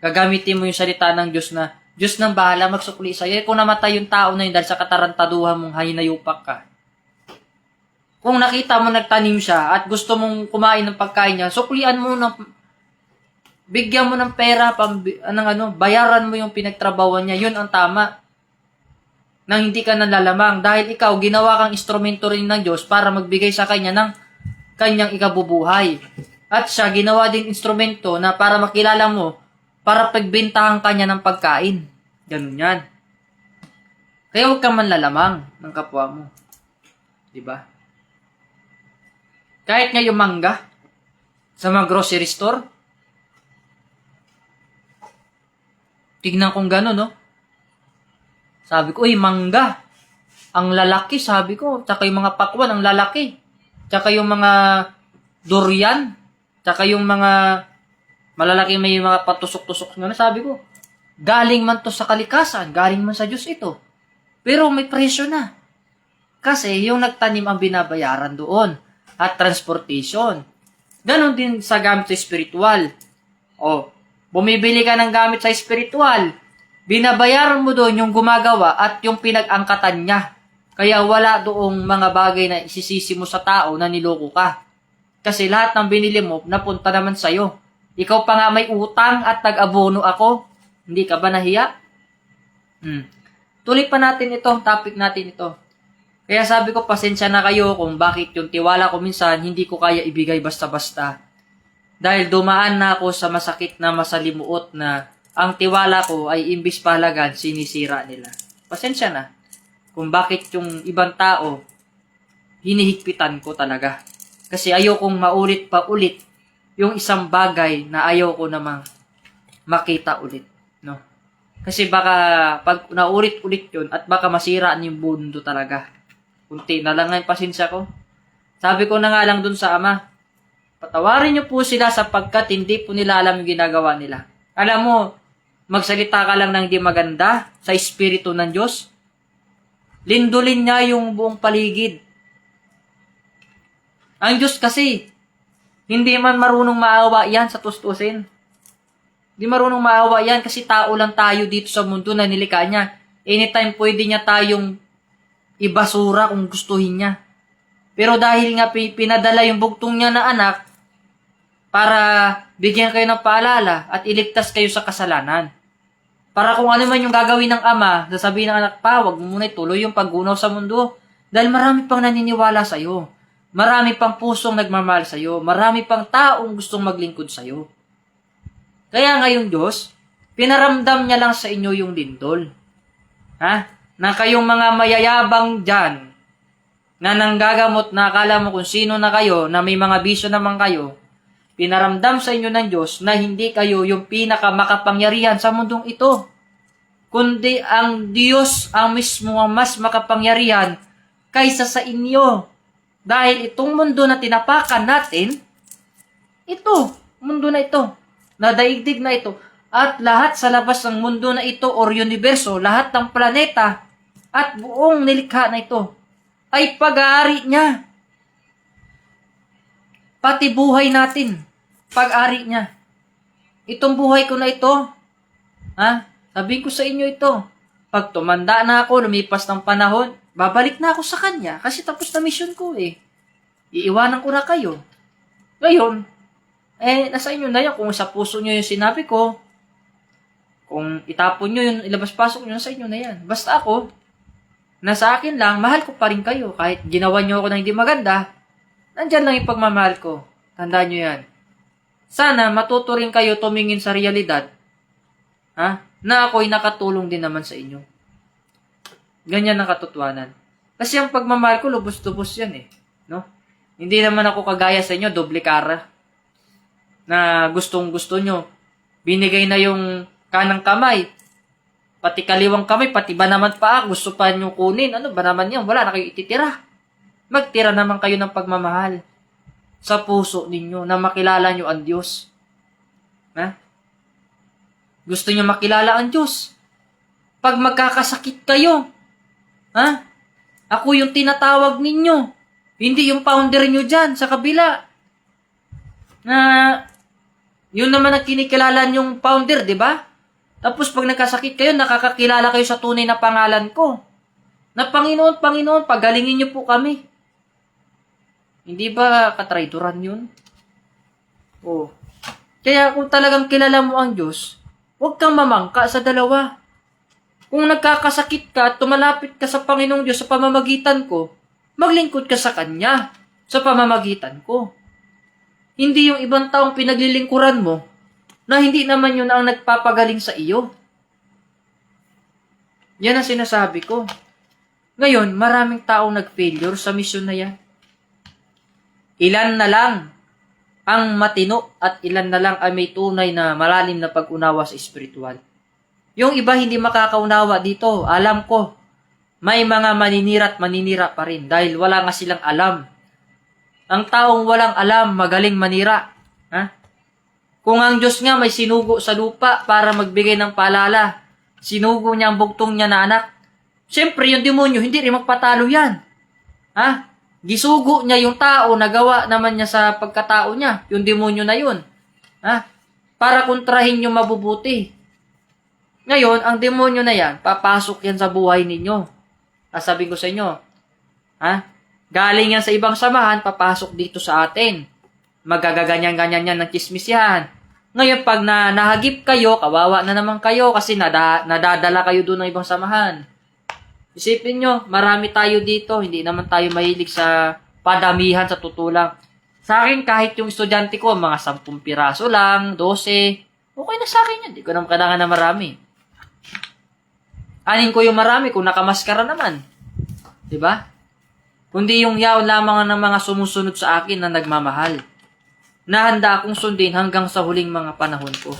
gagamitin mo yung salita ng Diyos na Diyos nang bahala magsukli sa'yo. Kung namatay yung tao na yun dahil sa katarantaduhan mong hinayupak ka. Kung nakita mo nagtanim siya at gusto mong kumain ng pagkain niya, suklian mo ng bigyan mo ng pera, bayaran mo yung pinagtrabawan niya. Yun ang tama. Nang hindi ka nalalamang. Dahil ikaw, ginawa kang instrumento rin ng Diyos para magbigay sa kanya ng kanyang ikabubuhay. At siya, ginawa din instrumento na para makilala mo, para pagbintahan kanya ng pagkain. Ganun yan. Kaya huwag kang manlalamang ng kapwa mo. Diba? Kahit nga yung mangga, Sa mga grocery store. Tignan kong gano'n, no? Sabi ko, uy, mangga. Ang lalaki, sabi ko. Tsaka yung mga pakwan, ang lalaki. Tsaka yung mga durian. Tsaka yung mga malalaki may mga patusok-tusok na sabi ko. Galing man to sa kalikasan. Galing man sa Diyos ito. Pero may presyo na. Kasi yung nagtanim ang binabayaran doon. At transportation. Ganon din sa gamit sa spiritual. O, bumibili ka ng gamit sa spiritual. Binabayaran mo doon yung gumagawa at yung pinag-angkatan niya. Kaya wala doong mga bagay na isisisi mo sa tao na niloko ka. Kasi lahat ng binili mo, napunta naman sa'yo. Ikaw pa nga may utang at nag-abono ako. Hindi ka ba nahiya? Tuloy pa natin ito, topic natin ito. Kaya sabi ko, pasensya na kayo kung bakit yung tiwala ko minsan hindi ko kaya ibigay basta-basta. Dahil dumaan na ako sa masakit na masalimuot na ang tiwala ko ay imbis pahalagan, sinisira nila. Pasensya na kung bakit yung ibang tao hinihigpitan ko talaga. Kasi ayokong maulit pa ulit yung isang bagay na ayoko namang makita ulit. No? Kasi baka pag naulit-ulit yun at baka masira yung mundo talaga. Kunti na lang ang pasensya ko. Sabi ko na nga lang dun sa ama, patawarin niyo po sila sapagkat hindi po nila alam yung ginagawa nila. Alam mo, magsalita ka lang ng di maganda sa Espiritu ng Diyos, lindulin niya yung buong paligid. Ang Diyos kasi, hindi man marunong maawa yan sa tustusin. Hindi marunong maawa yan kasi tao lang tayo dito sa mundo na nilikha niya. Anytime pwede niya tayong ibasura kung gustuhin niya. Pero dahil nga pinadala yung bugtong niya na anak para bigyan kayo ng paalala at iligtas kayo sa kasalanan. Para kung ano man yung gagawin ng ama, sasabihin ng anak pa, wag mo muna ituloy yung paggunaw sa mundo. Dahil marami pang naniniwala sa'yo. Marami pang pusong nagmamahal sa'yo. Marami pang taong gustong maglingkod sa'yo. Kaya ngayon Diyos, pinaramdam niya lang sa inyo yung lindol. Na kayong mga mayayabang dyan, na nanggagamot na akala mo kung sino na kayo, na may mga bisyo naman kayo, pinaramdam sa inyo ng Diyos na hindi kayo yung pinakamakapangyarihan sa mundong ito, kundi ang Diyos ang mismo ang mas makapangyarihan kaysa sa inyo. Dahil itong mundo na tinapakan natin, mundo na ito, na daigdig na ito, at lahat sa labas ng mundo na ito or universo, lahat ng planeta, at buong nilikha na ito, ay pag-aari niya. Pati buhay natin, pag-ari niya. Itong buhay ko na ito, sabihin ko sa inyo ito, pag tumanda na ako, lumipas ng panahon, babalik na ako sa kanya kasi tapos na mission ko eh. Iiwanan ko na kayo. Ngayon, nasa inyo na yan. Kung sa puso nyo yung sinabi ko, kung itapon nyo yung ilabas-pasok nyo, sa inyo na yan. Basta ako, nasa akin lang, mahal ko pa rin kayo. Kahit ginawa nyo ako na hindi maganda, nandyan lang yung pagmamahal ko. Tandaan nyo yan. Sana matuto rin kayo tumingin sa realidad, na ako'y nakatulong din naman sa inyo. Ganyan ang katotohanan. Kasi ang pagmamahal ko, lubos-lubos yan eh. No? Hindi naman ako kagaya sa inyo, doble kara. Na gustong-gusto nyo. Binigay na yung kanang kamay. Pati kaliwang kamay, pati ba naman paa, gusto pa nyo kunin. Ano ba naman yan? Wala na kayo ititira. Magtira naman kayo ng pagmamahal sa puso ninyo na makilala nyo ang Diyos. Gusto nyo makilala ang Diyos. Pag magkakasakit kayo, ako yung tinatawag ninyo. Hindi yung founder nyo dyan sa kabila. Na yun naman ang kinikilala yung founder, di ba? Tapos pag nagkasakit kayo, nakakakilala kayo sa tunay na pangalan ko. Na Panginoon, Panginoon, pagalingin niyo po kami. Hindi ba katraidoran yun? Kaya kung talagang kilala mo ang Diyos, huwag kang mamangka sa dalawa. Kung nagkakasakit ka at tumalapit ka sa Panginoong Diyos sa pamamagitan ko, maglingkod ka sa Kanya sa pamamagitan ko. Hindi yung ibang taong pinaglilingkuran mo na hindi naman yun ang nagpapagaling sa iyo. Yan ang sinasabi ko. Ngayon, maraming taong nag-failure sa misyon na yan. Ilan na lang ang matino at ilan na lang ay may tunay na malalim na pag-unawa sa espiritual. Yung iba hindi makakaunawa dito. Alam ko, may mga maninira at maninira pa rin dahil wala nga silang alam. Ang taong walang alam, magaling manira. Ha? Kung ang Diyos nga may sinugo sa lupa para magbigay ng paalala, sinugo niya ang bugtong niya na anak, siyempre yung demonyo, hindi rin magpatalo yan. Ha? Gisugo niya yung tao, nagawa naman niya sa pagkatao niya, yung demonyo na yun. Ha? Para kontrahin yung mabubuti. Ngayon, ang demonyo na yan, papasok yan sa buhay ninyo. Sabihin ko sa inyo, ha? Galing yan sa ibang samahan, papasok dito sa atin. Magagaganyan-ganyan yan ng chismis yan. Ngayon, pag nahagip kayo, kawawa na naman kayo kasi nadadala kayo doon ng ibang samahan. Isipin nyo, marami tayo dito, hindi naman tayo mahilig sa padamihan sa tutulang. Sa akin, kahit yung estudyante ko, mga 10 piraso lang, 12, okay na sa akin yun. Hindi ko naman kailangan na marami. Anin ko yung marami kung nakamaskara naman. Diba? Kundi yung yaon lamang ng mga sumusunod sa akin na nagmamahal. Nahanda akong sundin hanggang sa huling mga panahon ko.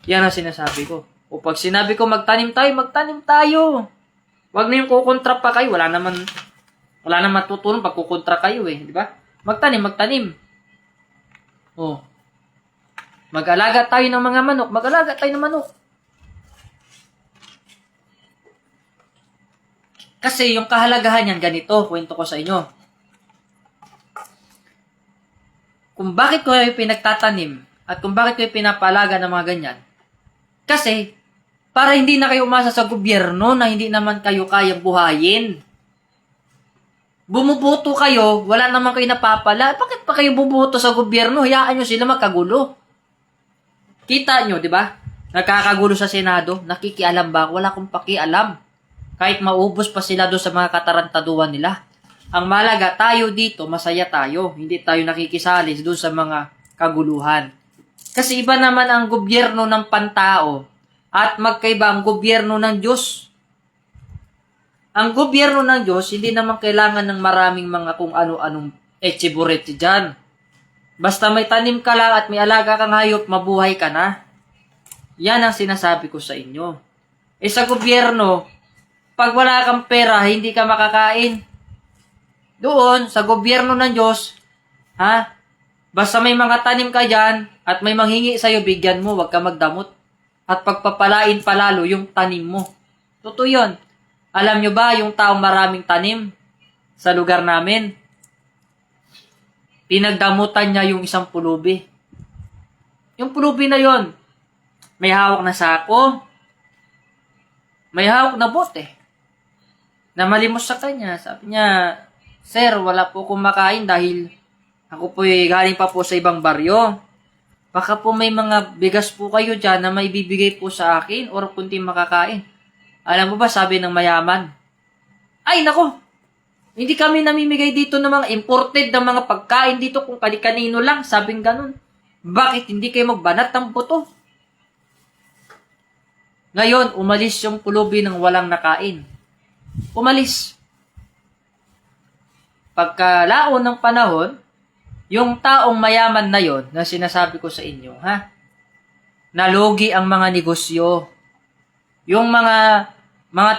Yan ang sinasabi ko. O pag sinabi ko magtanim tayo. Wag na yung kukontra pa kayo. Wala naman tutulong pag kukontra kayo eh. Di ba? Magtanim. O. Mag-alaga tayo ng mga manok. Mag-alaga tayo ng manok. Kasi yung kahalagahan yan, ganito, kwento ko sa inyo. Kung bakit ko yung pinagtatanim at kung bakit ko yung pinapalaga ng mga ganyan. Kasi, para hindi na kayo umasa sa gobyerno na hindi naman kayo kayang buhayin. Bumuboto kayo, wala naman kayo napapala. Bakit pa kayo bumuboto sa gobyerno? Hayaan nyo sila magkagulo. Kita nyo, di ba? Nagkakagulo sa Senado. Nakikialam ba? Wala akong pakialam. Kahit maubos pa sila doon sa mga katarantaduhan nila. Ang malaga, tayo dito, masaya tayo. Hindi tayo nakikisali doon sa mga kaguluhan. Kasi iba naman ang gobyerno ng pantao at magkaiba ang gobyerno ng Diyos. Ang gobyerno ng Diyos, hindi naman kailangan ng maraming mga kung ano-anong echiburete dyan. Basta may tanim ka lang at may alaga kang hayop, mabuhay ka na. Yan ang sinasabi ko sa inyo. Sa gobyerno, pag wala kang pera, hindi ka makakain. Doon, sa gobyerno ng Diyos, ha? Basta may mga tanim ka dyan at may manghingi sa'yo, bigyan mo, wag ka magdamot. At pagpapalain palalo yung tanim mo. Totoo yun. Alam nyo ba yung taong maraming tanim sa lugar namin? Pinagdamutan niya yung isang pulubi. Yung pulubi na yon, may hawak na sako, may hawak na bote. Namalimos sa kanya. Sabi niya, Sir, wala po akong makain dahil ako po'y galing pa po sa ibang baryo. Baka po may mga bigas po kayo dyan na may bibigay po sa akin or kunti makakain. Alam mo ba, sabi ng mayaman, ay nako, hindi kami namimigay dito ng mga imported na mga pagkain dito kung kani-kanino lang. Sabing ganun. Bakit hindi kayo magbanat ng buto? Ngayon, umalis yung pulubi ng walang nakain. Umalis. Pagkalaon ng panahon, yung taong mayaman na yon na sinasabi ko sa inyo, ha? Nalugi ang mga negosyo. Yung mga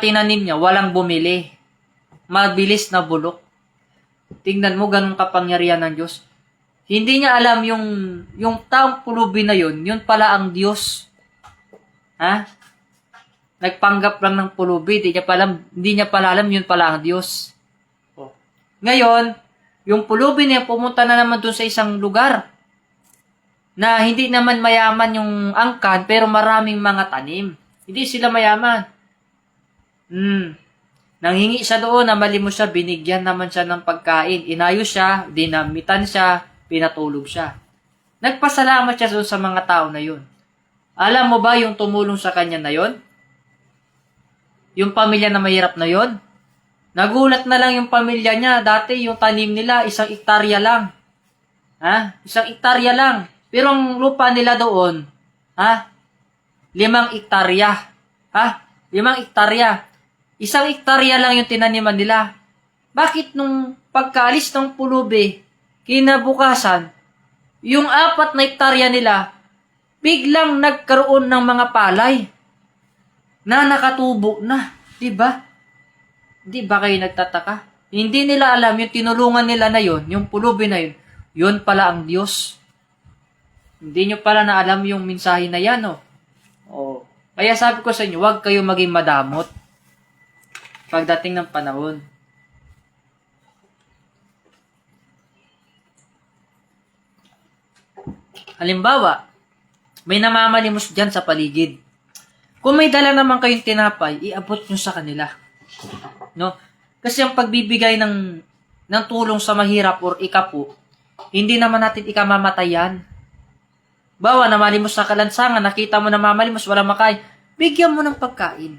tinanim niya, walang bumili. Mabilis na bulok. Tingnan mo, ganun kapangyarihan ng Diyos. Hindi niya alam yung taong pulubi na yun pala ang Diyos. Ha? Nagpanggap lang ng pulubi, hindi niya pala alam, yun pala ang Diyos. Ngayon, yung pulubi niya pumunta na naman dun sa isang lugar na hindi naman mayaman yung angkan pero maraming mga tanim. Hindi sila mayaman. Nanghingi siya doon, namalimos siya, binigyan naman siya ng pagkain. Inayos siya, dinamitan siya, pinatulog siya. Nagpasalamat siya doon sa mga tao na yun. Alam mo ba yung tumulong sa kanya na yun? Yung pamilya na mahirap na yun? Nagulat na lang yung pamilya niya. Dati yung tanim nila, 1 hektarya lang. Ha? 1 hektarya lang. Pero ang lupa nila doon, 5 hektarya. 5 hektarya. 1 hektarya lang yung tinaniman nila. Bakit nung pagkaalis ng pulubi, kinabukasan, Yung 4 na hektarya nila, biglang nagkaroon ng mga palay na nakatubo na. Diba? Di ba kayo nagtataka? Hindi nila alam yung tinulungan nila na yon, yung pulubi na yun, yun pala ang Diyos. Hindi nyo pala na alam yung mensahe na yan, oh. Oh. Kaya sabi ko sa inyo, huwag kayo maging madamot pagdating ng panahon. Halimbawa, may namamalimos dyan sa paligid. Kung may dala naman kayong tinapay, iabot nyo sa kanila. No? Kasi ang pagbibigay ng tulong sa mahirap or ikapo, hindi naman natin ikamamatayan. Bawa, namalimos sa kalansangan, nakita mo na mamalimos, wala makain, bigyan mo ng pagkain.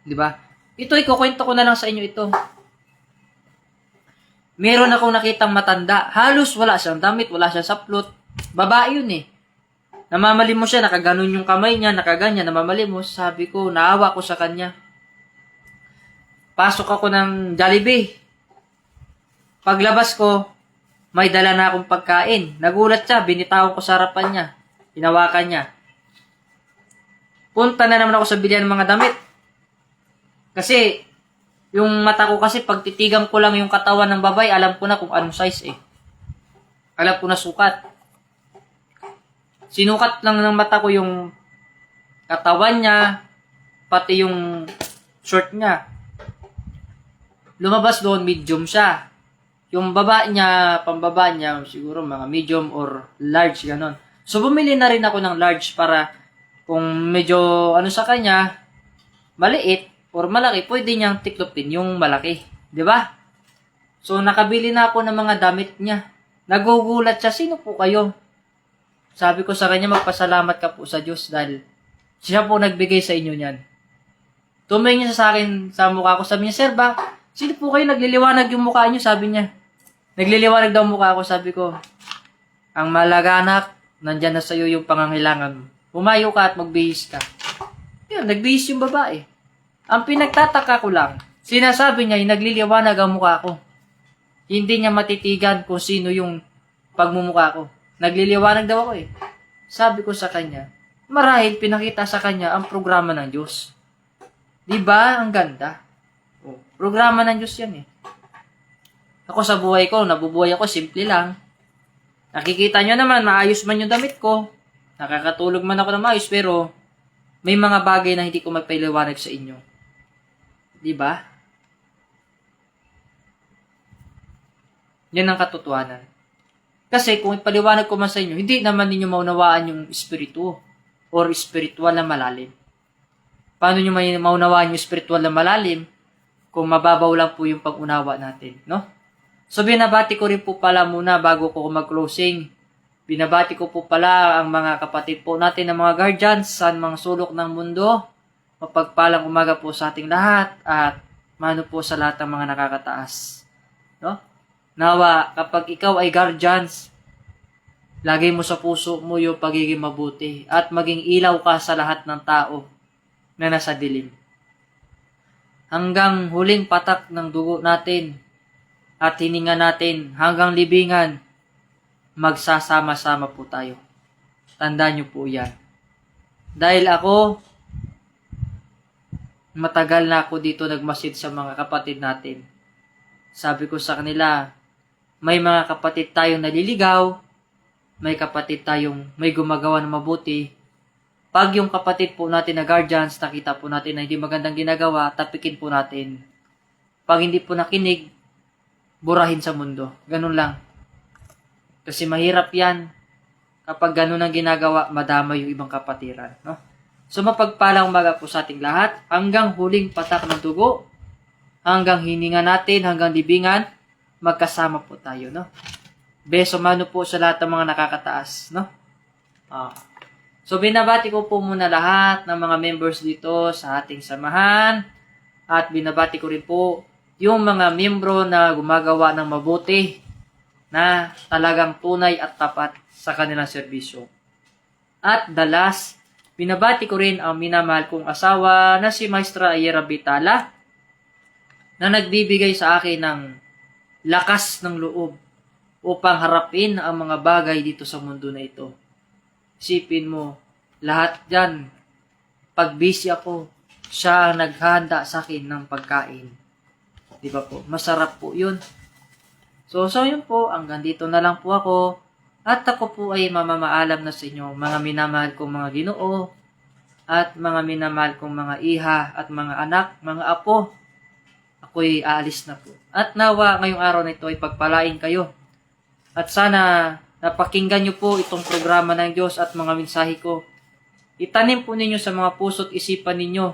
Di ba? Ito, ikukwento ko na lang sa inyo ito. Meron akong nakitang matanda, halos wala siyang damit, wala siyang saplot. Babae yun eh. Namamalimos siya, nakaganon yung kamay niya, nakaganyan, namamalimos. Sabi ko, naawa ko sa kanya. Pasok ako ng Jollibee. Paglabas ko, may dala na akong pagkain. Nagulat siya, binitawan ko sa harapan niya. Hinawakan niya. Punta na naman ako sa bilihan ng mga damit. Kasi, yung mata ko kasi, pag titigan ko lang yung katawan ng babae, alam ko na kung anong size eh. Alam ko na sukat. Sinukat lang ng mata ko yung katawan niya, pati yung short niya. Lumabas doon, medium siya. Yung baba niya, pambaba niya, siguro mga medium or large, ganon. So, bumili na rin ako ng large para kung medyo ano sa kanya, maliit or malaki, pwede niyang tiklopin yung malaki. Di ba? So, nakabili na ako ng mga damit niya. Nagugulat siya, sino po kayo? Sabi ko sa kanya, magpasalamat ka po sa Diyos dahil siya po nagbigay sa inyo niyan. Tumingin niya sa akin sa mukha ko. Sabi niya, Sir, sino po kayo nagliliwanag yung mukha niyo? Sabi niya. Nagliliwanag daw mukha ko. Sabi ko, ang malaga anak, nandyan na sa iyo yung pangangailangan mo. Pumayo ka at magbihis ka. Yan, nagbihis yung babae. Ang pinagtataka ko lang, sinasabi niya, nagliliwanag ang mukha ko. Hindi niya matitigan kung sino yung pagmumukha ko. Nagliliwanag daw ako eh. Sabi ko sa kanya, marahil pinakita sa kanya ang programa ng Diyos. Diba? Ang ganda. Oh, programa ng Diyos yan eh. Ako sa buhay ko, nabubuhay ako, simple lang. Nakikita nyo naman, maayos man yung damit ko. Nakakatulog man ako na maayos, pero may mga bagay na hindi ko magpailiwanag sa inyo. Diba? Yan ang katotohanan. Kasi kung ipaliwanag ko man sa inyo, hindi naman ninyo maunawaan yung espiritu or spiritual na malalim. Paano nyo maunawaan yung spiritual na malalim kung mababaw lang po yung pag-unawa natin, no? So, binabati ko rin po pala muna bago ko mag-closing. Binabati ko po pala ang mga kapatid po natin, ang mga guardians sa mga sulok ng mundo. Mapagpalang umaga po sa ating lahat at mano po sa lahat ng mga nakakataas, no? Nawa, kapag ikaw ay guardians, lagay mo sa puso mo yung pagiging mabuti at maging ilaw ka sa lahat ng tao na nasa dilim. Hanggang huling patak ng dugo natin at hininga natin hanggang libingan, magsasama-sama po tayo. Tandaan niyo po yan. Dahil ako, matagal na ako dito nagmasid sa mga kapatid natin. Sabi ko sa kanila, may mga kapatid tayong naliligaw, may kapatid tayong may gumagawa ng mabuti. Pag yung kapatid po natin na guardians, nakita po natin na hindi magandang ginagawa, tapikin po natin. Pag hindi po nakinig, burahin sa mundo. Ganun lang. Kasi mahirap yan. Kapag ganun ang ginagawa, madama yung ibang kapatiran. No? So mapagpalang umaga po sa ating lahat, hanggang huling patak ng dugo, hanggang hininga natin, hanggang libingan, magkasama po tayo, no? Beso mano po sa lahat ng mga nakakataas, no? So, binabati ko po muna lahat ng mga members dito sa ating samahan at binabati ko rin po yung mga membro na gumagawa ng mabuti na talagang tunay at tapat sa kanilang serbisyo. At the last, binabati ko rin ang minamahal kong asawa na si Maestra Ayera Vitala na nagbibigay sa akin ng lakas ng loob upang harapin ang mga bagay dito sa mundo na ito. Isipin mo, lahat yan, pag busy ako, siya ang naghahanda sa akin ng pagkain. Di ba po? Masarap po yun. So yun po, hanggang dito na lang po ako. At ako po ay mamamaalam na sa inyo, mga minamahal kong mga Ginoo, at mga minamahal kong mga iha, at mga anak, mga apo. Ako'y aalis na po. At nawa ngayong araw na ito ay pagpalain kayo. At sana napakinggan nyo po itong programa ng Diyos at mga mensahe ko. Itanim po ninyo sa mga puso't isipan ninyo.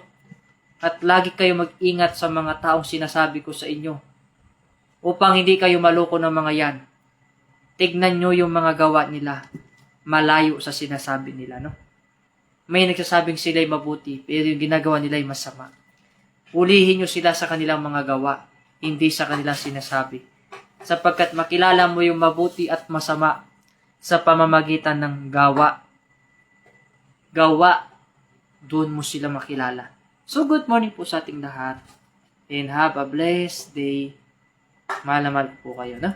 At lagi kayo mag-ingat sa mga taong sinasabi ko sa inyo. Upang hindi kayo maloko ng mga yan. Tignan nyo yung mga gawa nila. Malayo sa sinasabi nila, no? May nagsasabing sila'y mabuti, pero yung ginagawa nila'y masama. Ulihin nyo sila sa kanilang mga gawa, hindi sa kanilang sinasabi. Sapagkat makilala mo yung mabuti at masama sa pamamagitan ng gawa. Gawa, doon mo sila makilala. So, good morning po sa ating lahat. And have a blessed day. Mahal na mahal po kayo, no?